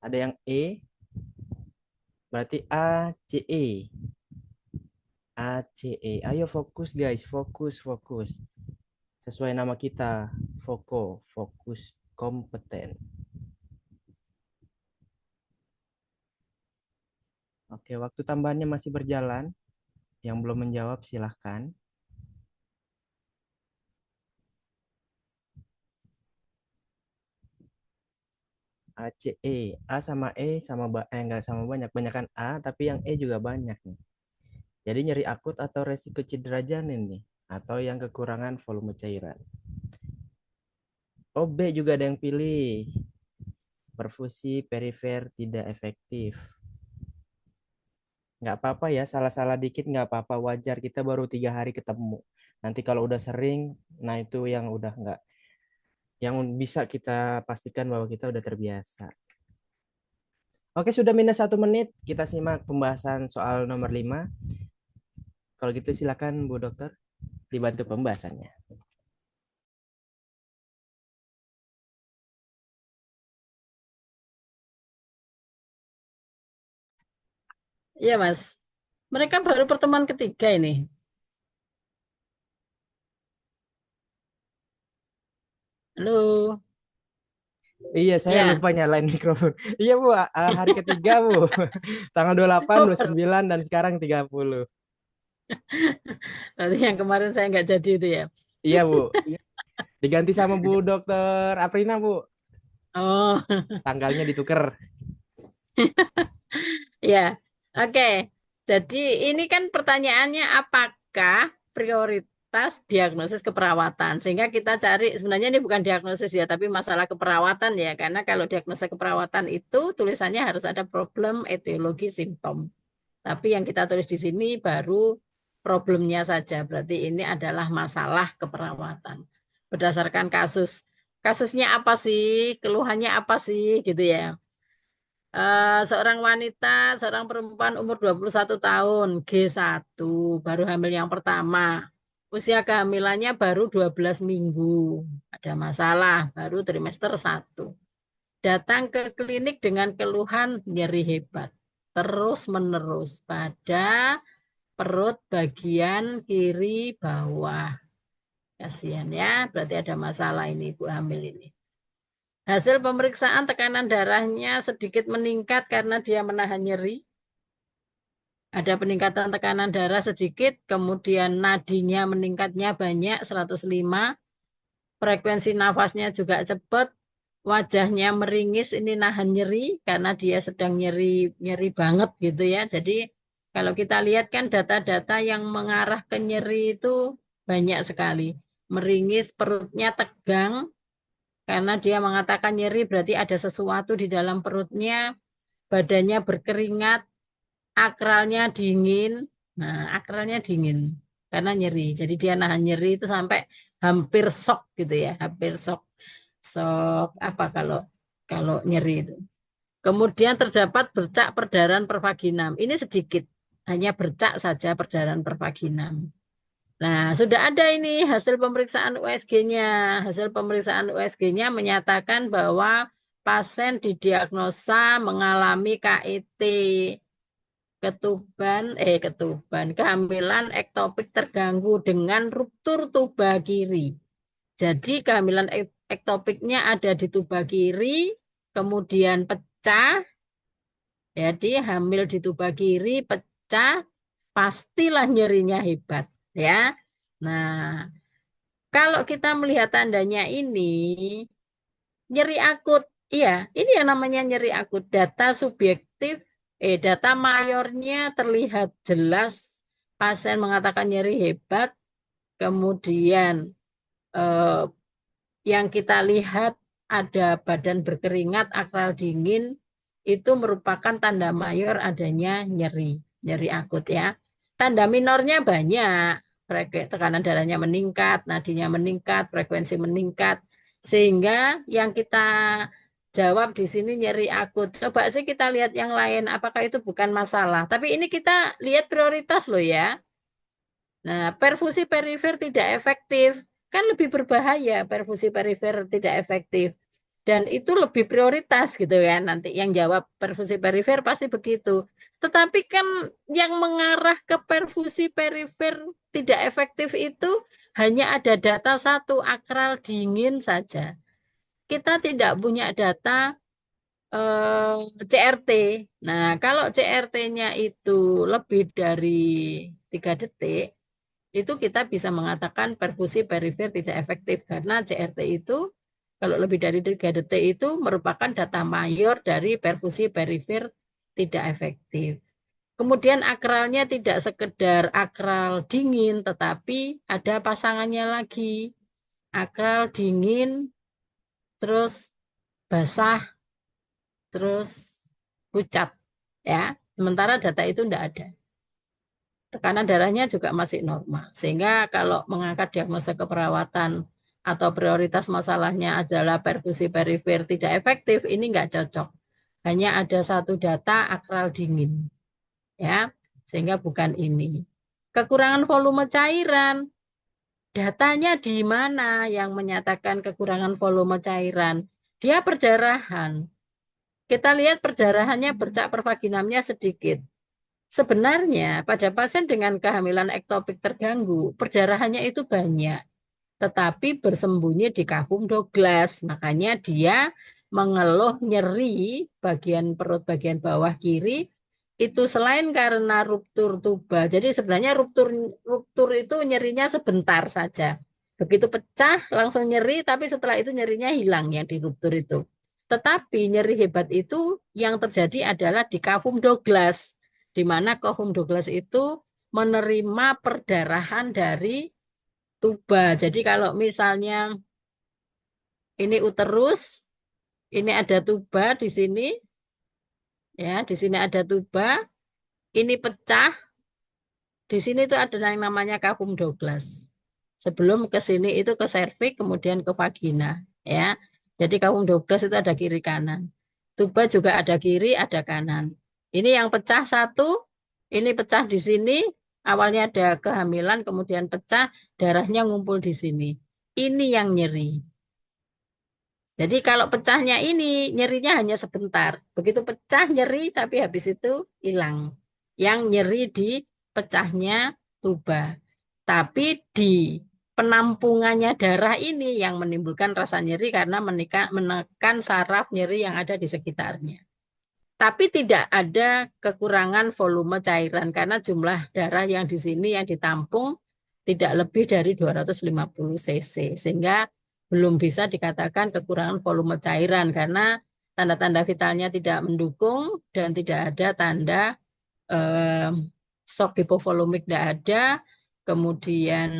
Ada yang E. Berarti A, C, E. A, C, E. Ayo fokus guys, fokus, fokus. Sesuai nama kita, fokus, kompeten. Oke, waktu tambahannya masih berjalan. Yang belum menjawab silahkan. A, C, E. A sama E enggak sama banyak. Banyakan A, tapi yang E juga banyak nih. Jadi nyeri akut atau resiko cedera janin nih. Atau yang kekurangan volume cairan. Oh, B juga ada yang pilih. Perfusi perifer tidak efektif. Nggak apa-apa ya, salah-salah dikit nggak apa-apa, wajar. Kita baru 3 hari ketemu. Nanti kalau udah sering, nah itu yang udah nggak, yang bisa kita pastikan bahwa kita udah terbiasa. Oke, sudah minus 1 menit. Kita simak pembahasan soal nomor 5. Kalau gitu silakan Bu Dokter dibantu pembahasannya. Iya, Mas. Mereka baru pertemuan ketiga ini. Halo. Iya, saya Ya. lupa nyalain mikrofon. Iya, Bu, hari ketiga, Bu. Tanggal 28, Oh, 29, dan sekarang 30. berarti yang kemarin saya nggak jadi itu ya. Iya, Bu. Diganti sama Bu Dokter Aprina, Bu. Oh, Tanggalnya ditukar. ya. Oke. Jadi ini kan pertanyaannya apakah prioritas diagnosis keperawatan? Sehingga kita cari sebenarnya ini bukan diagnosis ya, tapi masalah keperawatan ya. Karena kalau diagnosis keperawatan itu tulisannya harus ada problem, etiologi, simptom. Tapi yang kita tulis di sini baru problemnya saja. Berarti ini adalah masalah keperawatan. Berdasarkan kasus. Kasusnya apa sih? Keluhannya apa sih? Gitu ya. Seorang wanita, seorang perempuan umur 21 tahun, G1, baru hamil yang pertama. Usia kehamilannya baru 12 minggu. Ada masalah, baru trimester 1. Datang ke klinik dengan keluhan nyeri hebat. Terus menerus pada perut bagian kiri bawah. Kasihan ya, berarti ada masalah ini ibu hamil ini. Hasil pemeriksaan tekanan darahnya sedikit meningkat karena dia menahan nyeri. Ada peningkatan tekanan darah sedikit, kemudian nadinya meningkatnya banyak 105, frekuensi nafasnya juga cepat, wajahnya meringis ini nahan nyeri karena dia sedang nyeri nyeri banget gitu ya. Jadi kalau kita lihat kan data-data yang mengarah ke nyeri itu banyak sekali. Meringis, perutnya tegang karena dia mengatakan nyeri berarti ada sesuatu di dalam perutnya, badannya berkeringat, akralnya dingin. Nah, akralnya dingin karena nyeri. Jadi dia nahan nyeri itu sampai hampir shock gitu ya, hampir shock. Shock apa kalau kalau nyeri itu. Kemudian terdapat bercak perdarahan pervaginam. Ini sedikit, hanya bercak saja perdarahan pervaginam. Nah, sudah ada ini hasil pemeriksaan USG-nya. Hasil pemeriksaan USG-nya menyatakan bahwa pasien didiagnosa mengalami KIT, kehamilan ektopik terganggu dengan ruptur tuba kiri. Jadi kehamilan ektopiknya ada di tuba kiri, kemudian pecah, jadi hamil di tuba kiri, pecah, pastilah nyerinya hebat, ya. Nah, kalau kita melihat tandanya ini, nyeri akut, iya, ini yang namanya nyeri akut. Data subjektif, data mayornya terlihat jelas, pasien mengatakan nyeri hebat, kemudian eh, yang kita lihat ada badan berkeringat, akral dingin, itu merupakan tanda mayor adanya nyeri, nyeri akut ya. Tanda minornya banyak, tekanan darahnya meningkat, nadinya meningkat, frekuensi meningkat, sehingga yang kita jawab di sini nyeri akut. Coba sih kita lihat yang lain, apakah itu bukan masalah. Tapi ini kita lihat prioritas loh ya. Nah, perfusi perifer tidak efektif. Kan lebih berbahaya perfusi perifer tidak efektif. Dan itu lebih prioritas gitu ya. Nanti yang jawab perfusi perifer pasti begitu. Tetapi kan yang mengarah ke perfusi perifer tidak efektif itu hanya ada data satu, akral dingin saja. Kita tidak punya data CRT. Nah, kalau CRT-nya itu lebih dari 3 detik, itu kita bisa mengatakan perfusi perifer tidak efektif karena CRT itu kalau lebih dari 3 detik itu merupakan data mayor dari perfusi perifer tidak efektif. Kemudian akralnya tidak sekedar akral dingin, tetapi ada pasangannya lagi. Akral dingin, terus basah, terus pucat. Ya, sementara data itu tidak ada. Tekanan darahnya juga masih normal. Sehingga kalau mengangkat diagnosa keperawatan atau prioritas masalahnya adalah perfusi perifer tidak efektif, ini nggak cocok. Hanya ada satu data akral dingin, ya, sehingga bukan ini. Kekurangan volume cairan, datanya di mana yang menyatakan kekurangan volume cairan? Dia perdarahan. Kita lihat perdarahannya bercak pervaginamnya sedikit. Sebenarnya pada pasien dengan kehamilan ektopik terganggu, perdarahannya itu banyak, tetapi bersembunyi di kafum Douglas. Makanya dia mengeluh nyeri bagian perut bagian bawah kiri itu selain karena ruptur tuba. Jadi sebenarnya ruptur ruptur itu nyerinya sebentar saja. Begitu pecah langsung nyeri, tapi setelah itu nyerinya hilang yang di ruptur itu. Tetapi nyeri hebat itu yang terjadi adalah di kafum Douglas, di mana kafum Douglas itu menerima perdarahan dari tuba. Jadi kalau misalnya ini uterus, ini ada tuba di sini, ya, di sini ada tuba, ini pecah, di sini itu ada yang namanya kafum Douglas. Sebelum ke sini itu ke serviks, kemudian ke vagina, ya. Jadi kafum Douglas itu ada kiri kanan. Tuba juga ada kiri, ada kanan. Ini yang pecah satu, ini pecah di sini, awalnya ada kehamilan, kemudian pecah, darahnya ngumpul di sini. Ini yang nyeri. Jadi kalau pecahnya ini nyerinya hanya sebentar. Begitu pecah nyeri tapi habis itu hilang. Yang nyeri di pecahnya tuba. Tapi di penampungannya darah ini yang menimbulkan rasa nyeri karena menekan saraf nyeri yang ada di sekitarnya. Tapi tidak ada kekurangan volume cairan karena jumlah darah yang di sini yang ditampung tidak lebih dari 250 cc. Sehingga belum bisa dikatakan kekurangan volume cairan karena tanda-tanda vitalnya tidak mendukung dan tidak ada tanda eh, shock hipovolumik tidak ada, kemudian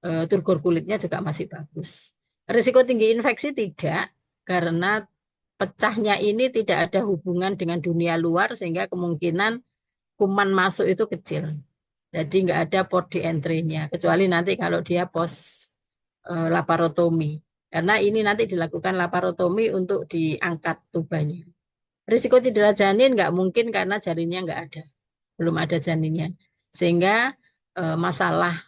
turgor kulitnya juga masih bagus. Risiko tinggi infeksi tidak, karena pecahnya ini tidak ada hubungan dengan dunia luar sehingga kemungkinan kuman masuk itu kecil. Jadi nggak ada port di entry-nya, kecuali nanti kalau dia pos laparotomi. Karena ini nanti dilakukan laparotomi untuk diangkat tubanya. Risiko cedera janin nggak mungkin karena janinnya nggak ada, belum ada janinnya. Sehingga masalah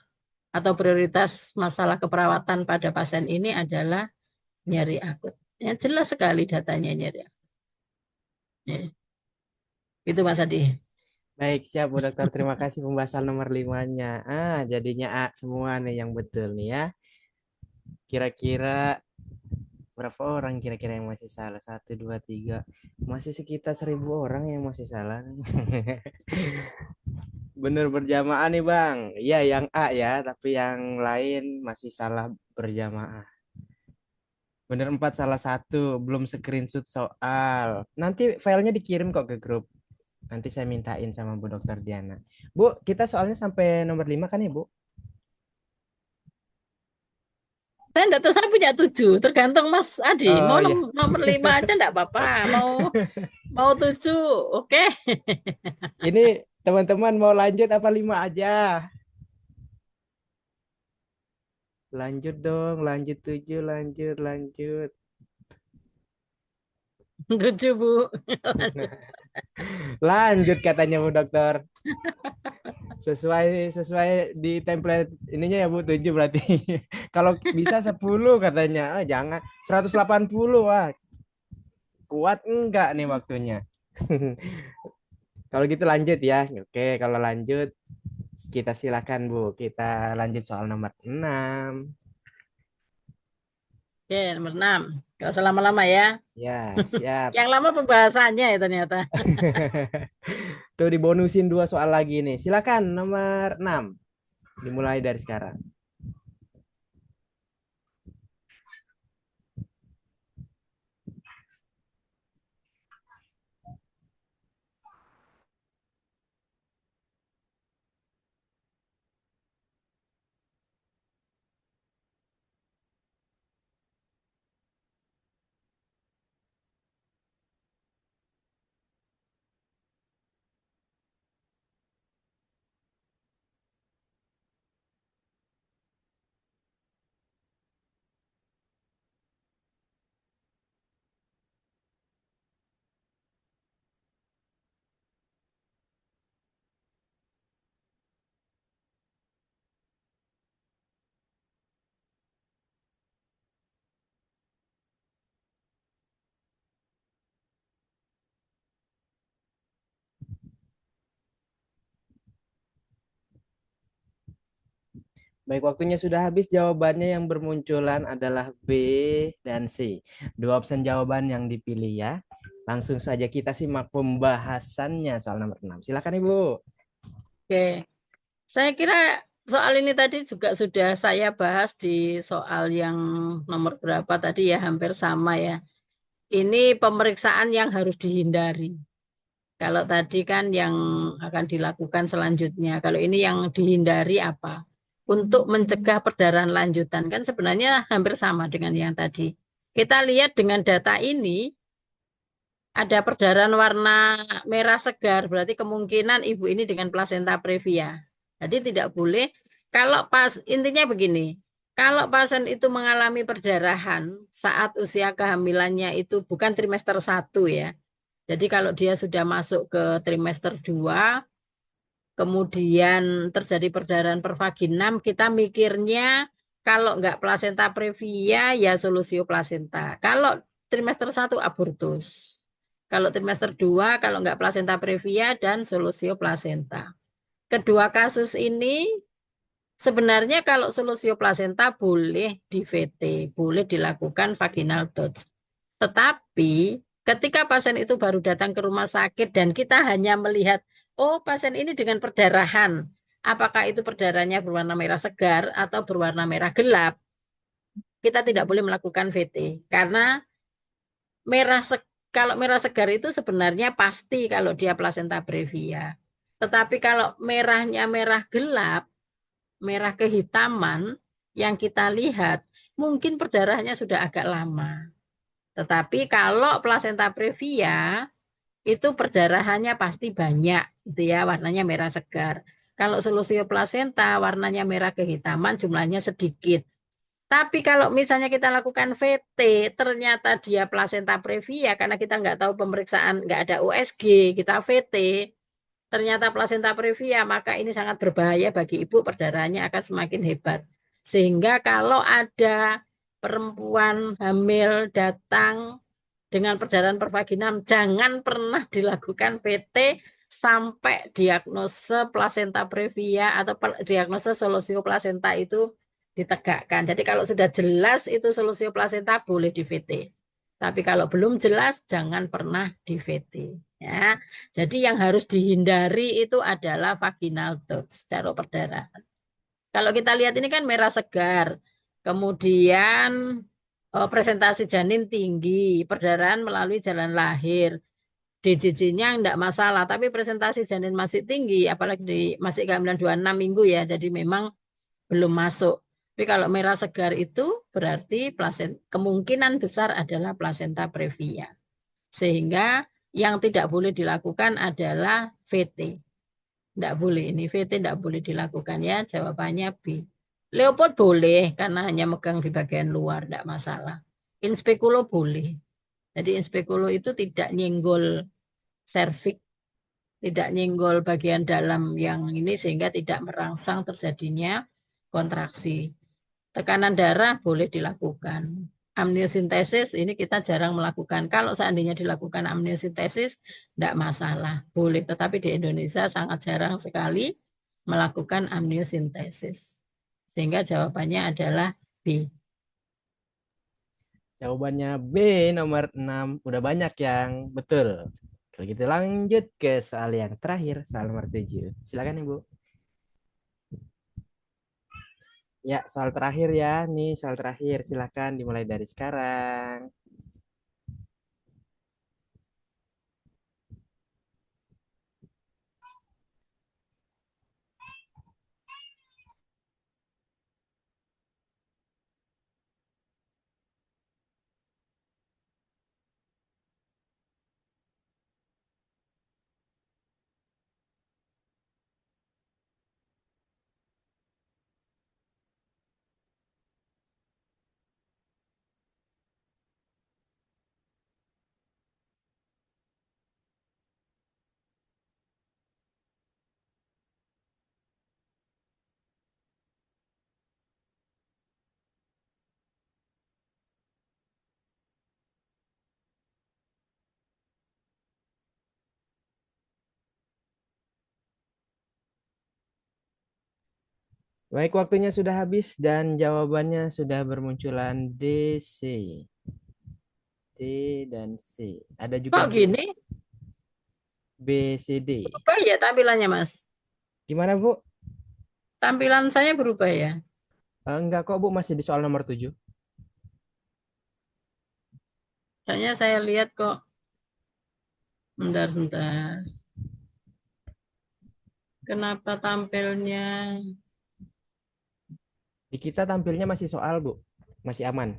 atau prioritas masalah keperawatan pada pasien ini adalah nyeri akut. Ya, jelas sekali datanya nyeri akut. Ya, itu Mas Adi. Baik, siap Bu Dokter. Terima kasih pembahasan nomor 5-nya. Jadinya A semua nih yang betul nih ya. Kira-kira berapa orang kira-kira yang masih salah? Satu, dua, tiga. Masih sekitar 1.000 orang yang masih salah nih. Bener berjamaah nih Bang. Iya yang A ya, tapi yang lain masih salah berjamaah. Bener 4 salah satu, belum screenshot soal. Nanti filenya dikirim kok ke grup. Nanti saya mintain sama Bu Dokter Diana. Bu, kita soalnya sampai nomor 5 kan ya Bu? Saya enggak tahu, saya punya 7, tergantung Mas Adi. Oh Mau iya. nomor 5 aja enggak apa-apa. Mau mau 7, oke. Ini teman-teman mau lanjut apa 5 aja? Lanjut dong, lanjut 7, lanjut, lanjut. 7 Bu. Lanjut katanya Bu Dokter. Sesuai sesuai di template ininya ya Bu, 7 berarti. Kalau bisa 10 katanya. Jangan 180. Wah, kuat enggak nih waktunya? Kalau gitu lanjut ya. Oke, kalau lanjut kita silakan Bu. Kita lanjut soal nomor 6. Oke, nomor 6. Gak usah lama-lama ya. Ya, siap. Yang lama pembahasannya ya ternyata. Tuh dibonusin 2 soal lagi nih. Silakan nomor 6. Dimulai dari sekarang. Baik, waktunya sudah habis. Jawabannya yang bermunculan adalah B dan C. 2 opsi jawaban yang dipilih ya. Langsung saja kita simak pembahasannya soal nomor 6. Silakan Ibu. Oke, saya kira soal ini tadi juga sudah saya bahas di soal yang nomor berapa tadi ya, hampir sama ya. Ini pemeriksaan yang harus dihindari. Kalau tadi kan yang akan dilakukan selanjutnya. Kalau ini yang dihindari apa? Untuk mencegah perdarahan lanjutan kan sebenarnya hampir sama dengan yang tadi. Kita lihat dengan data ini ada perdarahan warna merah segar, berarti kemungkinan ibu ini dengan plasenta previa. Jadi tidak boleh kalau pas intinya begini, kalau pasien itu mengalami perdarahan saat usia kehamilannya itu bukan trimester 1 ya. Jadi kalau dia sudah masuk ke trimester 2, kemudian terjadi perdarahan pervaginam, kita mikirnya kalau nggak plasenta previa ya solusio plasenta. Kalau trimester 1 abortus. Kalau trimester 2 kalau nggak plasenta previa dan solusio plasenta. Kedua kasus ini sebenarnya kalau solusio plasenta boleh di VT, boleh dilakukan vaginal touch. Tetapi ketika pasien itu baru datang ke rumah sakit dan kita hanya melihat, oh pasien ini dengan perdarahan, apakah itu perdarahannya berwarna merah segar atau berwarna merah gelap, kita tidak boleh melakukan VT. Karena merah kalau merah segar itu sebenarnya pasti kalau dia plasenta previa. Tetapi kalau merahnya merah gelap, merah kehitaman yang kita lihat, mungkin perdarahannya sudah agak lama. Tetapi kalau plasenta previa itu perdarahannya pasti banyak, gitu ya, warnanya merah segar. Kalau solusio plasenta warnanya merah kehitaman, jumlahnya sedikit. Tapi kalau misalnya kita lakukan VT, ternyata dia plasenta previa karena kita nggak tahu pemeriksaan, nggak ada USG, kita VT, ternyata plasenta previa, maka ini sangat berbahaya bagi ibu, perdarahannya akan semakin hebat. Sehingga kalau ada perempuan hamil datang dengan perdarahan pervaginam, jangan pernah dilakukan VT sampai diagnosa plasenta previa atau diagnosa solusio plasenta itu ditegakkan. Jadi kalau sudah jelas itu solusio plasenta boleh di VT. Tapi kalau belum jelas jangan pernah di VT. Ya, jadi yang harus dihindari itu adalah vaginal touch, caruk perdarahan. Kalau kita lihat ini kan merah segar, kemudian presentasi janin tinggi, perdarahan melalui jalan lahir, DJJ-nya enggak masalah, tapi presentasi janin masih tinggi, apalagi masih kehamilan 26 minggu ya, jadi memang belum masuk. Tapi kalau merah segar itu berarti kemungkinan besar adalah plasenta previa. Sehingga yang tidak boleh dilakukan adalah VT. Tidak boleh, ini VT tidak boleh dilakukan ya, jawabannya B. Leopold boleh karena hanya megang di bagian luar, tidak masalah. Inspekulo boleh. Jadi inspekulo itu tidak nyenggol serviks, tidak nyenggol bagian dalam yang ini sehingga tidak merangsang terjadinya kontraksi. Tekanan darah boleh dilakukan. Amniosintesis ini kita jarang melakukan. Kalau seandainya dilakukan amniosintesis, tidak masalah, boleh. Tetapi di Indonesia sangat jarang sekali melakukan amniosintesis. Sehingga jawabannya adalah B. Jawabannya B nomor 6. Udah banyak yang betul. Kalau gitu lanjut ke soal yang terakhir, soal nomor 7. Silakan Ibu. Ya, soal terakhir ya. Nih, soal terakhir. Silakan dimulai dari sekarang. Baik, waktunya sudah habis dan jawabannya sudah bermunculan D, C. D dan C. Ada juga Kok B, gini? B, C, D. Berubah ya tampilannya, Mas? Gimana, Bu? Tampilan saya berubah ya? Enggak kok, Bu. Masih di soal nomor 7. Kayaknya saya lihat kok. Bentar, bentar. Kenapa tampilnya? Di kita tampilnya masih soal, Bu. Masih aman.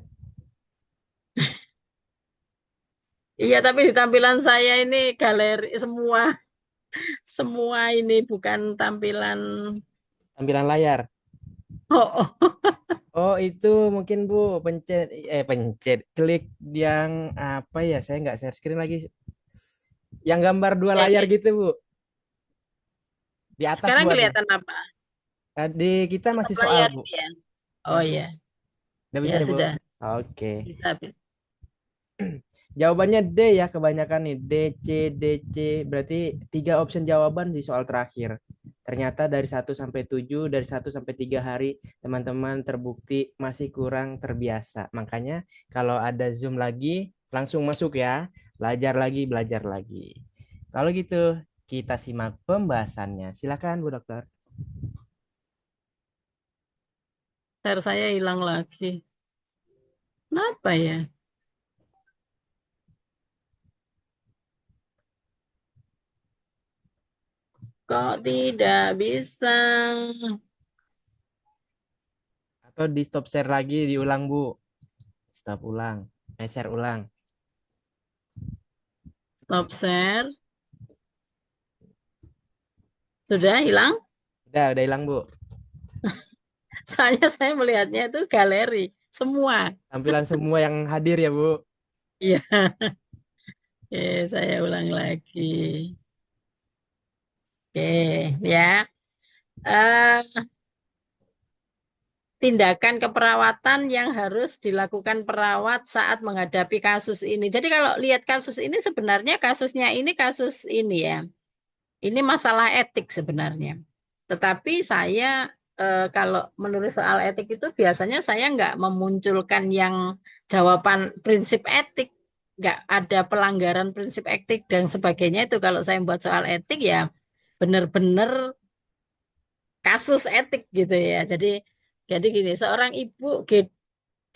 Iya, tapi di tampilan saya ini galeri semua, semua ini bukan tampilan. Tampilan layar. Oh, oh. Oh, itu mungkin Bu pencet klik yang apa ya? Saya nggak share screen lagi. Yang gambar dua Ya, layar ya. gitu, Bu. Di atas, Sekarang Bu, ada. kelihatan apa? Di kita Tetap masih soal, layar Bu. ini ya. Oh Masih. ya, Udah bisa ya nih, Bu. sudah Oke. bisa, bisa. Jawabannya D ya kebanyakan nih. D, C, D, C. Berarti tiga option jawaban di soal terakhir. Ternyata dari 1 sampai 7, dari 1 sampai 3 hari, teman-teman terbukti masih kurang terbiasa. Makanya kalau ada Zoom lagi, langsung masuk ya. Belajar lagi, belajar lagi. Kalau gitu, kita simak pembahasannya. Silakan, Bu Dokter. Share saya hilang lagi. Kenapa ya? Kok tidak bisa? Atau di stop share lagi, diulang, Bu. Stop ulang. Share ulang. Stop share. Sudah hilang? Udah hilang, Bu. Soalnya saya melihatnya itu galeri semua. Tampilan semua yang hadir ya, Bu. Iya, oke, saya ulang lagi. Oke, ya. Eh, Tindakan keperawatan yang harus dilakukan perawat saat menghadapi kasus ini. Jadi kalau lihat kasus ini sebenarnya kasusnya ini kasus ini ya. Ini masalah etik sebenarnya. Tetapi saya kalau menulis soal etik itu biasanya saya nggak memunculkan yang jawaban prinsip etik. Nggak ada pelanggaran prinsip etik dan sebagainya itu kalau saya membuat soal etik ya benar-benar kasus etik gitu ya. Jadi gini, seorang ibu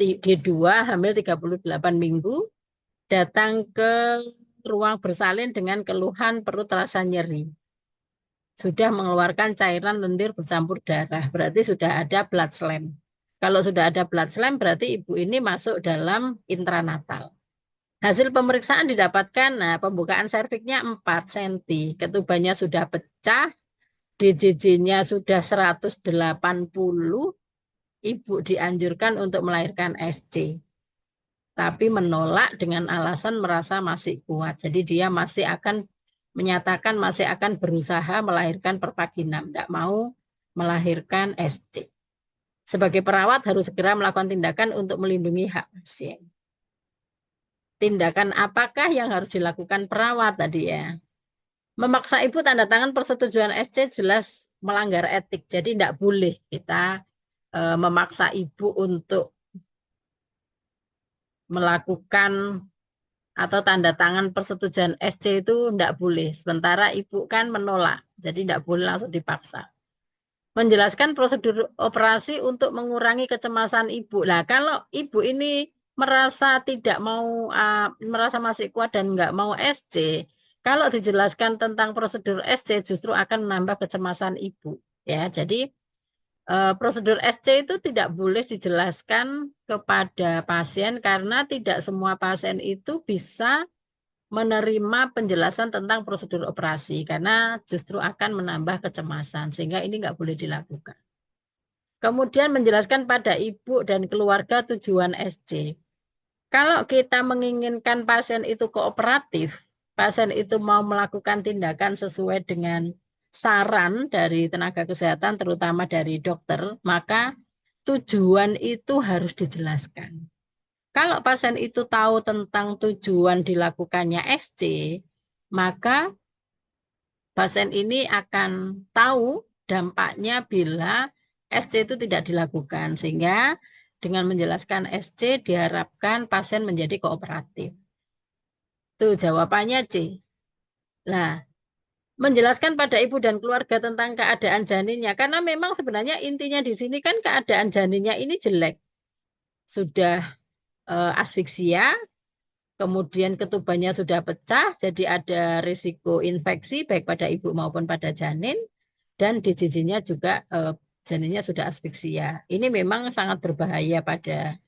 G2 hamil 38 minggu datang ke ruang bersalin dengan keluhan perut terasa nyeri. Sudah mengeluarkan cairan lendir bercampur darah, berarti sudah ada blood slam. Kalau sudah ada blood slam, berarti ibu ini masuk dalam intranatal. Hasil pemeriksaan didapatkan, nah pembukaan serviknya 4 cm, ketubannya sudah pecah, DJJ-nya sudah 180, ibu dianjurkan untuk melahirkan SC. Tapi menolak dengan alasan merasa masih kuat. Jadi dia masih akan menyatakan masih akan berusaha melahirkan perpaginam, tidak mau melahirkan SC. Sebagai perawat harus segera melakukan tindakan untuk melindungi hak pasien. Tindakan apakah yang harus dilakukan perawat tadi ya? Memaksa ibu tanda tangan persetujuan SC jelas melanggar etik. Jadi tidak boleh kita memaksa ibu untuk melakukan atau tanda tangan persetujuan SC itu tidak boleh. Sementara ibu kan menolak. Jadi tidak boleh langsung dipaksa. Menjelaskan prosedur operasi untuk mengurangi kecemasan ibu. Lah, kalau ibu ini merasa tidak mau, merasa masih kuat dan nggak mau SC, kalau dijelaskan tentang prosedur SC justru akan menambah kecemasan ibu. Ya, jadi prosedur SC itu tidak boleh dijelaskan kepada pasien karena tidak semua pasien itu bisa menerima penjelasan tentang prosedur operasi karena justru akan menambah kecemasan sehingga ini nggak boleh dilakukan. Kemudian menjelaskan pada ibu dan keluarga tujuan SC. Kalau kita menginginkan pasien itu kooperatif, pasien itu mau melakukan tindakan sesuai dengan saran dari tenaga kesehatan, terutama dari dokter, maka tujuan itu harus dijelaskan. Kalau pasien itu tahu tentang tujuan dilakukannya SC, maka pasien ini akan tahu dampaknya bila SC itu tidak dilakukan. Sehingga dengan menjelaskan SC diharapkan pasien menjadi kooperatif. Tuh jawabannya C. Nah, menjelaskan pada ibu dan keluarga tentang keadaan janinnya. Karena memang sebenarnya intinya di sini kan keadaan janinnya ini jelek. Sudah asfiksia, kemudian ketubannya sudah pecah, jadi ada risiko infeksi baik pada ibu maupun pada janin, dan di jijinya juga janinnya sudah asfiksia. Ini memang sangat berbahaya pada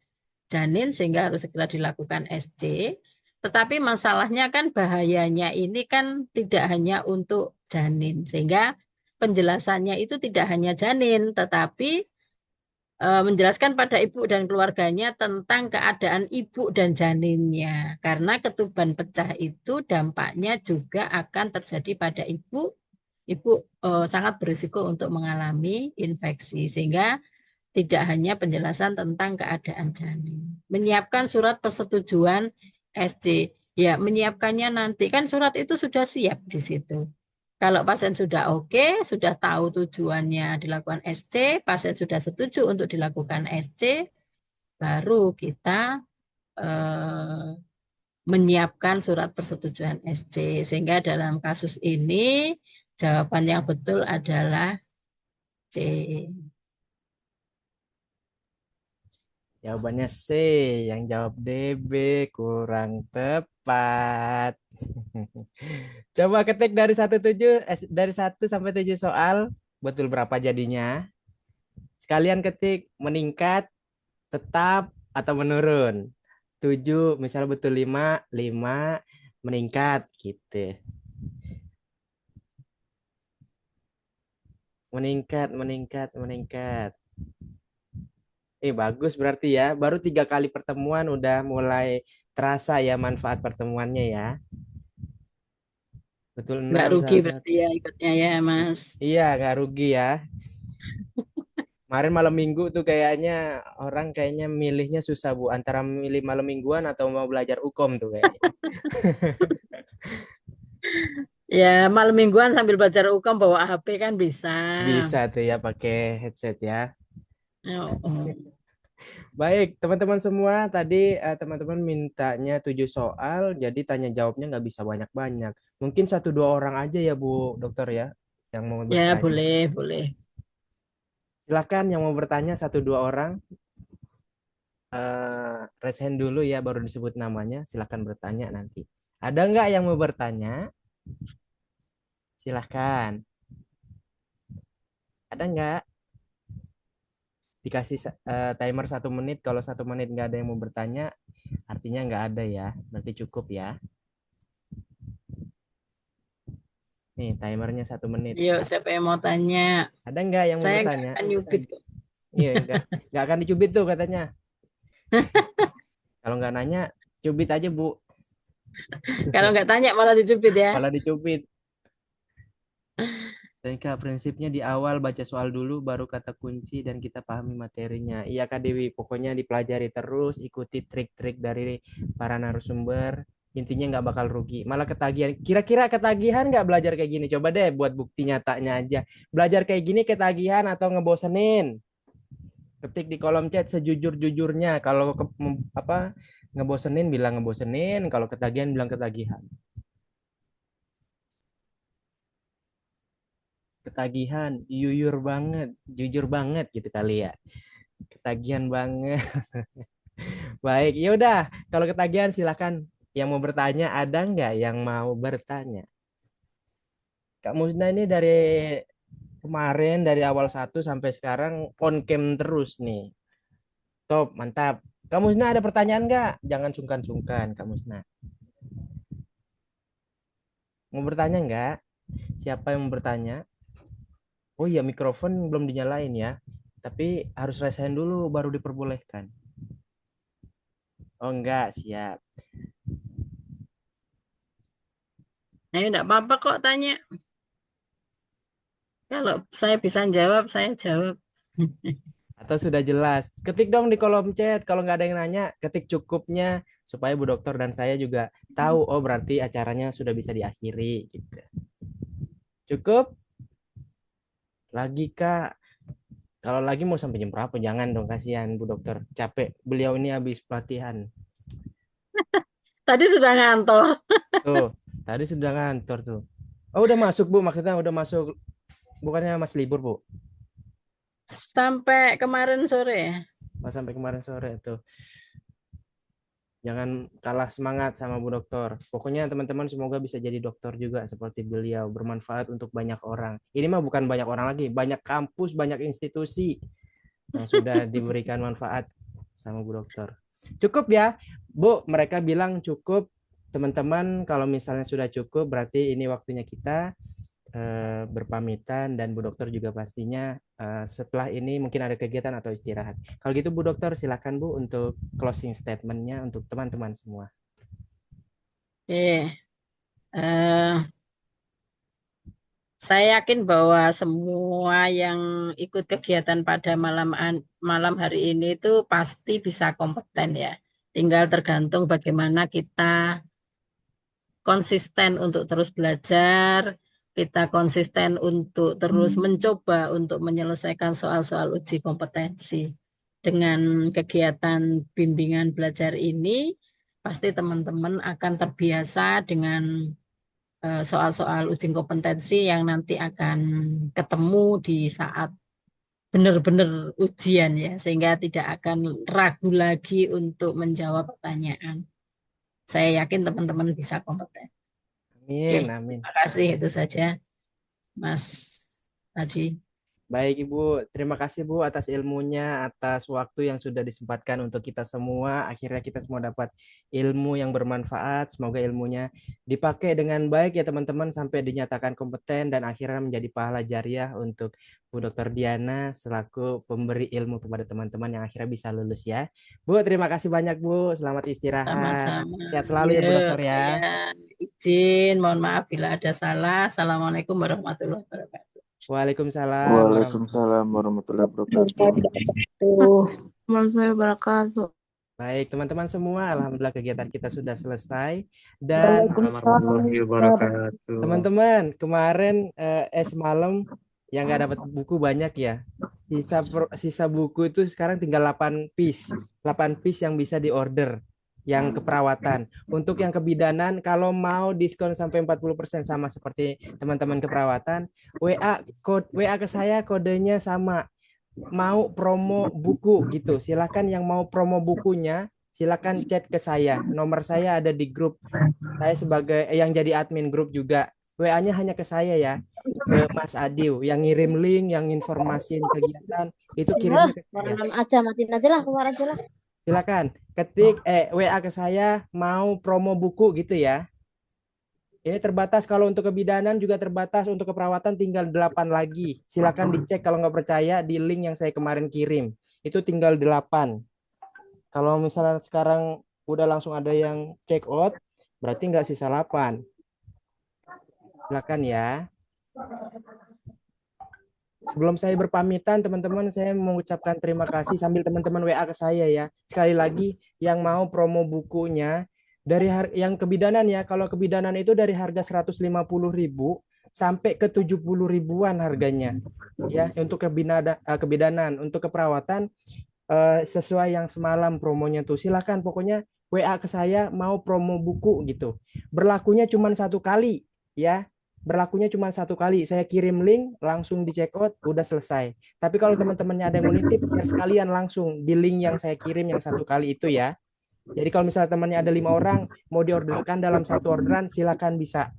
janin sehingga harus segera dilakukan SC. Tetapi masalahnya kan bahayanya ini kan tidak hanya untuk janin, sehingga penjelasannya itu tidak hanya janin, tetapi menjelaskan pada ibu dan keluarganya tentang keadaan ibu dan janinnya. Karena ketuban pecah itu dampaknya juga akan terjadi pada ibu. Ibu sangat berisiko untuk mengalami infeksi. Sehingga tidak hanya penjelasan tentang keadaan janin. Menyiapkan surat persetujuan SC. Ya, menyiapkannya nanti. Kan surat itu sudah siap di situ. Kalau pasien sudah oke, sudah tahu tujuannya dilakukan SC, pasien sudah setuju untuk dilakukan SC, baru kita eh, menyiapkan surat persetujuan SC. Sehingga dalam kasus ini jawaban yang betul adalah C. Jawabannya C, yang jawab DB kurang tepat. Coba ketik dari 1 sampai 7 soal, betul berapa jadinya? Sekalian ketik meningkat, tetap atau menurun. 7, misal betul 5, 5 meningkat gitu. Meningkat, meningkat, meningkat. Bagus berarti ya. Baru 3 kali pertemuan udah mulai terasa ya manfaat pertemuannya ya. Betul Nggak 6 rugi salah berarti satu. ya ikutnya ya, Mas. Iya, gak rugi ya. Kemarin malam minggu tuh kayaknya orang kayaknya milihnya susah Bu. Antara milih malam mingguan atau mau belajar UKOM tuh kayaknya. Ya, malam mingguan sambil belajar UKM bawa HP kan bisa. Bisa tuh ya pakai headset ya. Oh, oh. Baik, teman-teman semua, tadi teman-teman mintanya 7 soal, jadi tanya jawabnya nggak bisa banyak-banyak. Mungkin 1 2 orang aja ya Bu Dokter ya, yang mau Ya, bertanya. boleh, boleh. Silakan yang mau bertanya 1 2 orang, raise hand dulu ya, baru disebut namanya. Silakan bertanya nanti. Ada nggak yang mau bertanya? Silakan. Ada nggak? Dikasih timer 1 menit. Kalau 1 menit nggak ada yang mau bertanya, artinya nggak ada ya. Berarti cukup ya. Nih timernya 1 menit. Yuk, siapa yang mau tanya? Ada nggak yang mau Saya nggak bertanya? akan nyubit kok. Iya, nggak akan dicubit tuh katanya. Kalau nggak nanya, cubit aja Bu. Kalau nggak tanya malah dicubit ya. Malah dicubit. Dan Kak, prinsipnya di awal baca soal dulu, baru kata kunci, dan kita pahami materinya. Iya Kak Dewi, pokoknya dipelajari terus, ikuti trik-trik dari para narasumber. Intinya nggak bakal rugi, malah ketagihan. Kira-kira ketagihan nggak belajar kayak gini? Coba deh buat bukti nyatanya aja. Belajar kayak gini ketagihan atau ngebosenin? Ketik di kolom chat sejujur-jujurnya. Kalau apa ngebosenin bilang ngebosenin, kalau ketagihan bilang ketagihan. Ketagihan, yuyur banget, jujur banget gitu kali ya. Ketagihan banget. Baik, ya udah. Kalau ketagihan silahkan. Yang mau bertanya ada nggak yang mau bertanya? Kak Musna ini dari kemarin dari awal satu sampai sekarang on cam terus nih. Top, mantap. Kak Musna ada pertanyaan nggak? Jangan sungkan-sungkan, Kak Musna. Mau bertanya nggak? Siapa yang mau bertanya? Oh iya, mikrofon belum dinyalain ya. Tapi harus resign dulu baru diperbolehkan. Oh enggak, siap. Ayo, enggak apa-apa kok tanya. Kalau saya bisa jawab, saya jawab. Atau sudah jelas? Ketik dong di kolom chat. Kalau nggak ada yang nanya, ketik cukupnya supaya Bu Dokter dan saya juga tahu. Oh berarti acaranya sudah bisa diakhiri gitu. Cukup? Lagi Kak. Kalau lagi mau sampai jam berapa? Jangan dong, kasihan Bu Dokter. Capek. Beliau ini habis pelatihan. Tadi sudah ngantor. Tuh, tadi sudah ngantor tuh. Oh udah masuk Bu, maksudnya udah masuk. Bukannya masih libur Bu? Sampai kemarin sore. Oh, sampai kemarin sore tuh. Jangan kalah semangat sama Bu Dokter. Pokoknya teman-teman semoga bisa jadi dokter juga seperti beliau, bermanfaat untuk banyak orang. Ini mah bukan banyak orang lagi, banyak kampus, banyak institusi yang sudah diberikan manfaat sama Bu Dokter. Cukup ya, Bu. Mereka bilang cukup. Teman-teman, kalau misalnya sudah cukup, berarti ini waktunya kita berpamitan dan Bu Dokter juga pastinya setelah ini mungkin ada kegiatan atau istirahat. Kalau gitu Bu Dokter silakan Bu untuk closing statementnya untuk teman-teman semua. Eh, eh, saya yakin bahwa semua yang ikut kegiatan pada malam hari ini itu pasti bisa kompeten ya. Tinggal tergantung bagaimana kita konsisten untuk terus belajar, kita konsisten untuk terus mencoba untuk menyelesaikan soal-soal uji kompetensi. Dengan kegiatan bimbingan belajar ini, pasti teman-teman akan terbiasa dengan soal-soal uji kompetensi yang nanti akan ketemu di saat benar-benar ujian ya, sehingga tidak akan ragu lagi untuk menjawab pertanyaan. Saya yakin teman-teman bisa kompeten. Oke, Amin, amin. terima kasih itu saja, Mas Tadi. Baik Ibu, terima kasih Bu atas ilmunya, atas waktu yang sudah disempatkan untuk kita semua. Akhirnya kita semua dapat ilmu yang bermanfaat. Semoga ilmunya dipakai dengan baik ya teman-teman sampai dinyatakan kompeten dan akhirnya menjadi pahala jariah untuk Bu Dr. Diana selaku pemberi ilmu kepada teman-teman yang akhirnya bisa lulus ya. Bu, terima kasih banyak Bu. Selamat istirahat. Sama-sama. Sehat selalu ya Bu Yuk, Dokter saya ya. izin, mohon maaf bila ada salah. Assalamualaikum warahmatullahi wabarakatuh. Waalaikumsalam warahmatullahi Waalaikumsalam warahmatullahi wabarakatuh. Warahmatullahi wabarakatuh. Baik, teman-teman semua, alhamdulillah kegiatan kita sudah selesai. Dan Waalaikumsalam Warahmatullahi wabarakatuh. teman-teman, kemarin semalam yang nggak dapat buku banyak ya. Sisa buku itu sekarang tinggal 8 piece. 8 piece yang bisa diorder yang keperawatan. Untuk yang kebidanan kalau mau diskon sampai 40% sama seperti teman-teman keperawatan, WA ke saya kodenya sama. Mau promo buku gitu. Silakan yang mau promo bukunya, silakan chat ke saya. Nomor saya ada di grup. Saya sebagai yang jadi admin grup juga. WA-nya hanya ke saya ya, ke Mas Adiw. Yang ngirim link, yang informasi kegiatan itu kirimnya ke saya. Warnam aja, matiin aja lah, keluar aja lah. Silakan ketik WA ke saya mau promo buku gitu ya. Ini terbatas kalau untuk kebidanan juga terbatas untuk keperawatan tinggal 8 lagi. Silakan dicek kalau nggak percaya di link yang saya kemarin kirim. Itu tinggal 8. Kalau misalnya sekarang udah langsung ada yang check out, berarti nggak sisa 8. Silakan ya. Sebelum saya berpamitan, teman-teman, saya mengucapkan terima kasih sambil teman-teman WA ke saya ya. Sekali lagi, yang mau promo bukunya dari yang kebidanan ya. Kalau kebidanan itu dari harga 150.000 sampai ke 70 ribuan harganya. Ya, untuk kebidanan, untuk keperawatan sesuai yang semalam promonya tuh. Silakan pokoknya WA ke saya mau promo buku gitu. Berlakunya cuma satu kali ya. Berlakunya cuma satu kali. Saya kirim link, langsung di check out, udah selesai. Tapi kalau teman-temannya ada yang mau nitip, ya sekalian langsung di link yang saya kirim yang satu kali itu ya. Jadi kalau misalnya temannya ada 5 orang, mau diorderkan dalam satu orderan, silakan bisa.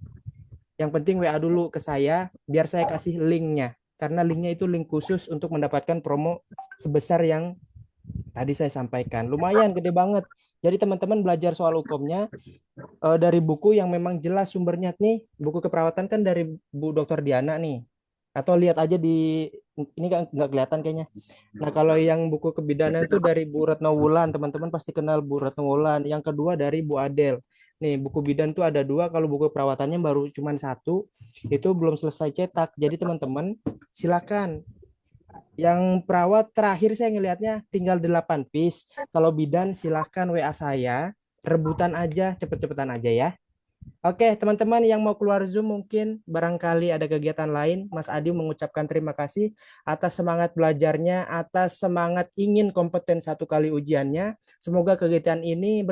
Yang penting WA dulu ke saya, biar saya kasih linknya. Karena linknya itu link khusus untuk mendapatkan promo sebesar yang tadi saya sampaikan. Lumayan gede banget. Jadi teman-teman belajar soal hukumnya dari buku yang memang jelas sumbernya nih. Buku keperawatan kan dari Bu Dokter Diana nih. Atau lihat aja di ini kan nggak kelihatan kayaknya. Nah, kalau yang buku kebidanan itu dari Bu Retno Wulan, teman-teman pasti kenal Bu Retno Wulan. Yang kedua dari Bu Adel. Nih, buku bidan tuh ada dua, kalau buku perawatannya baru cuma satu, itu belum selesai cetak. Jadi teman-teman silakan yang perawat terakhir saya ngelihatnya tinggal 8 piece. Kalau bidan silahkan WA saya. Rebutan aja, cepet-cepetan aja ya. Oke, teman-teman yang mau keluar Zoom mungkin barangkali ada kegiatan lain. Mas Adi mengucapkan terima kasih atas semangat belajarnya, atas semangat ingin kompeten satu kali ujiannya. Semoga kegiatan ini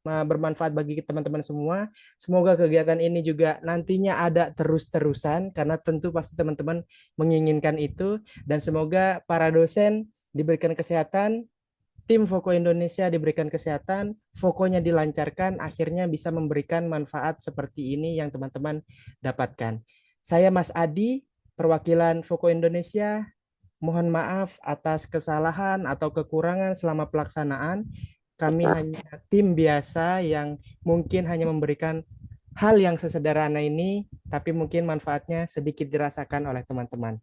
bermanfaat bagi teman-teman semua. Semoga kegiatan ini juga nantinya ada terus-terusan, karena tentu pasti teman-teman menginginkan itu. Dan semoga para dosen diberikan kesehatan, tim Foko Indonesia diberikan kesehatan, Fokonya dilancarkan, akhirnya bisa memberikan manfaat seperti ini yang teman-teman dapatkan. Saya Mas Adi, perwakilan Foko Indonesia, mohon maaf atas kesalahan atau kekurangan selama pelaksanaan. Kami hanya tim biasa yang mungkin hanya memberikan hal yang sesederhana ini, tapi mungkin manfaatnya sedikit dirasakan oleh teman-teman.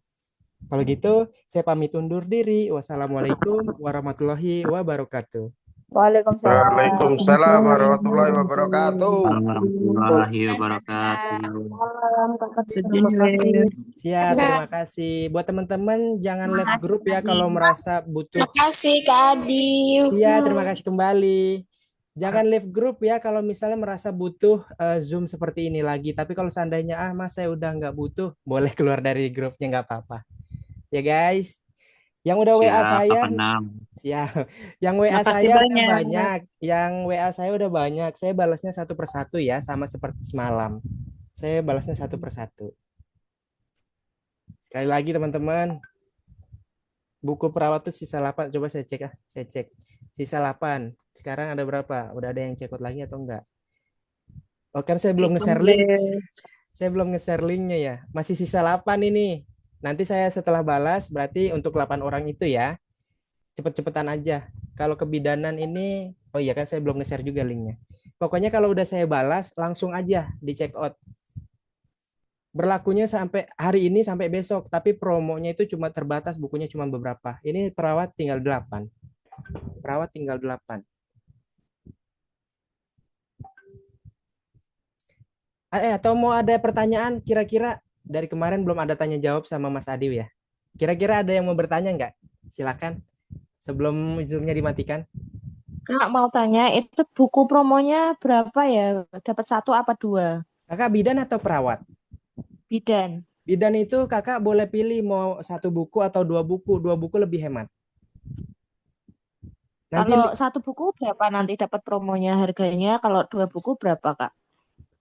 Kalau gitu, saya pamit undur diri. Wassalamualaikum warahmatullahi wabarakatuh. Waalaikumsalam. Waalaikumsalam warahmatullahi wabarakatuh. Warahmatullahi wabarakatuh. Malam, Kakak Terima kasih. Siap, terima kasih. Buat teman-teman, jangan left grup ya kalau merasa butuh. Terima kasih Kak Adi. Siap, terima kasih kembali. Jangan leave grup ya kalau misalnya merasa butuh Zoom seperti ini lagi. Tapi kalau seandainya, mas saya udah nggak butuh, boleh keluar dari grupnya, nggak apa-apa. Ya guys, yang udah WA Siap, saya, Pak Enam. siap. Yang WA Makasih saya udah banyak. banyak. Yang WA saya udah banyak. Saya balasnya satu persatu ya, sama seperti semalam. Saya balasnya satu persatu. Sekali lagi teman-teman, buku perawat tuh sisa 8. Coba saya cek saya cek. Sisa 8. Sekarang ada berapa? Udah ada yang cekot lagi atau enggak? Oh kan saya belum nge-share link. Saya belum nge-share linknya ya. Masih sisa 8 ini. Nanti saya setelah balas berarti untuk 8 orang itu ya. Cepet-cepetan aja. Kalau kebidanan ini, oh iya kan saya belum nge-share juga linknya. Pokoknya kalau udah saya balas langsung aja di check out. Berlakunya sampai hari ini sampai besok, tapi promonya itu cuma terbatas, bukunya cuma beberapa. Ini perawat tinggal 8. Perawat tinggal 8. Atau mau ada pertanyaan kira-kira? Dari kemarin belum ada tanya jawab sama Mas Adi ya. Kira-kira ada yang mau bertanya nggak? Silakan. Sebelum Zoom-nya dimatikan. Kak mau tanya, itu buku promonya berapa ya? Dapat 1 apa 2? Kakak bidan atau perawat? Bidan. Bidan itu kakak boleh pilih mau 1 buku atau 2 buku. 2 buku lebih hemat. Nanti Kalau 1 buku berapa nanti dapat promonya harganya? Kalau 2 buku berapa Kak?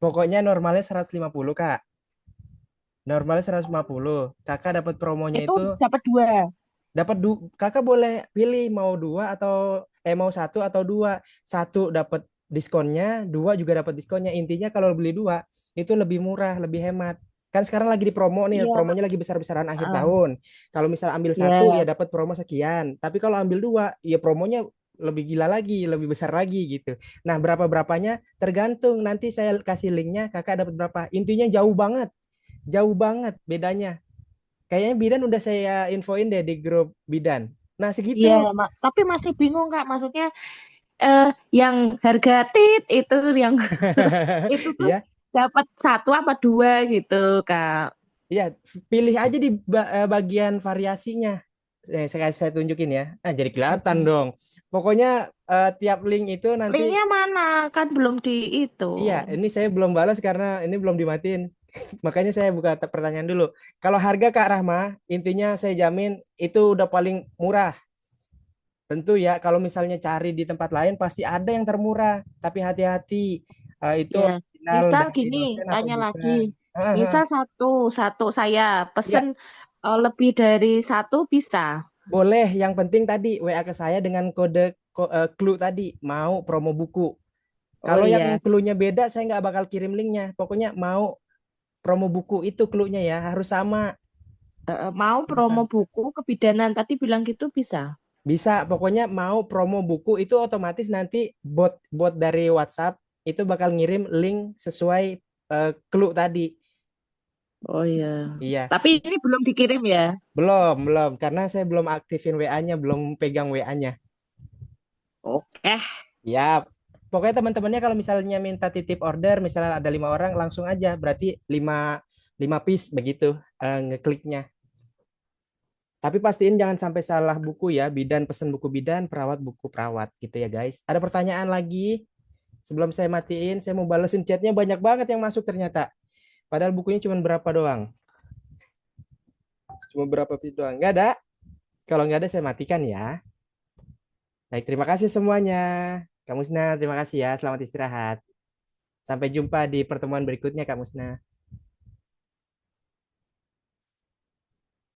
pokoknya normalnya 150 Kak. Normalnya 150. Kakak dapat promonya Itu itu dapat 2. dapat kakak boleh pilih mau 2 atau mau 1 atau 2. 1 dapat diskonnya, 2 juga dapat diskonnya. Intinya kalau beli 2 itu lebih murah, lebih hemat. Kan sekarang lagi di promo nih, Iya. promonya lagi besar-besaran akhir tahun. Kalau misal ambil 1 ya dapat promo sekian. Tapi kalau ambil 2 ya promonya lebih gila lagi, lebih besar lagi gitu. Nah, berapa-berapanya tergantung. Nanti saya kasih linknya, kakak dapat berapa. Intinya jauh banget bedanya. Kayaknya bidan udah saya infoin deh di grup bidan. Nah, segitu. Iya, tapi masih bingung Kak. Maksudnya yang harga itu yang itu tuh Iya. dapat 1 apa 2 gitu Kak. Iya, pilih aja di bagian variasinya. Saya tunjukin ya. Nah, jadi kelihatan Mm-mm. dong. Pokoknya tiap link itu nanti, Linknya mana? Kan belum di itu. iya, ini saya belum balas karena ini belum dimatiin. Makanya saya buka pertanyaan dulu. Kalau harga Kak Rahma, intinya saya jamin itu udah paling murah. Tentu ya, kalau misalnya cari di tempat lain pasti ada yang termurah. Tapi hati-hati, itu Ya, original misal dari gini, dosen apa tanya lagi. bukan. Misal satu, satu saya pesen Ya, lebih dari satu bisa. boleh. Yang penting tadi WA ke saya dengan kode clue tadi. Mau promo buku. Oh Kalau yang iya. clue-nya beda, saya nggak bakal kirim linknya. Pokoknya mau promo buku itu clue-nya ya. Harus sama. Mau Harus promo sama. buku kebidanan tadi bilang gitu bisa. Bisa. Pokoknya mau promo buku itu otomatis nanti bot dari WhatsApp itu bakal ngirim link sesuai clue tadi. Oh iya. Iya. Tapi ini belum dikirim ya. Belum. Karena saya belum aktifin WA-nya, belum pegang WA-nya. Oke. Ya, pokoknya teman-temannya kalau misalnya minta titip order, misalnya ada 5 orang, langsung aja. Berarti lima piece begitu ngekliknya. Tapi pastiin jangan sampai salah buku ya. Bidan pesen buku bidan, perawat buku perawat gitu ya guys. Ada pertanyaan lagi? Sebelum saya matiin, saya mau balesin chatnya banyak banget yang masuk ternyata. Padahal bukunya cuma berapa doang? Cuma berapa piece doang? Nggak ada? Kalau nggak ada saya matikan ya. Baik, terima kasih semuanya. Kak Musna, terima kasih ya. Selamat istirahat. Sampai jumpa di pertemuan berikutnya, Kak Musna.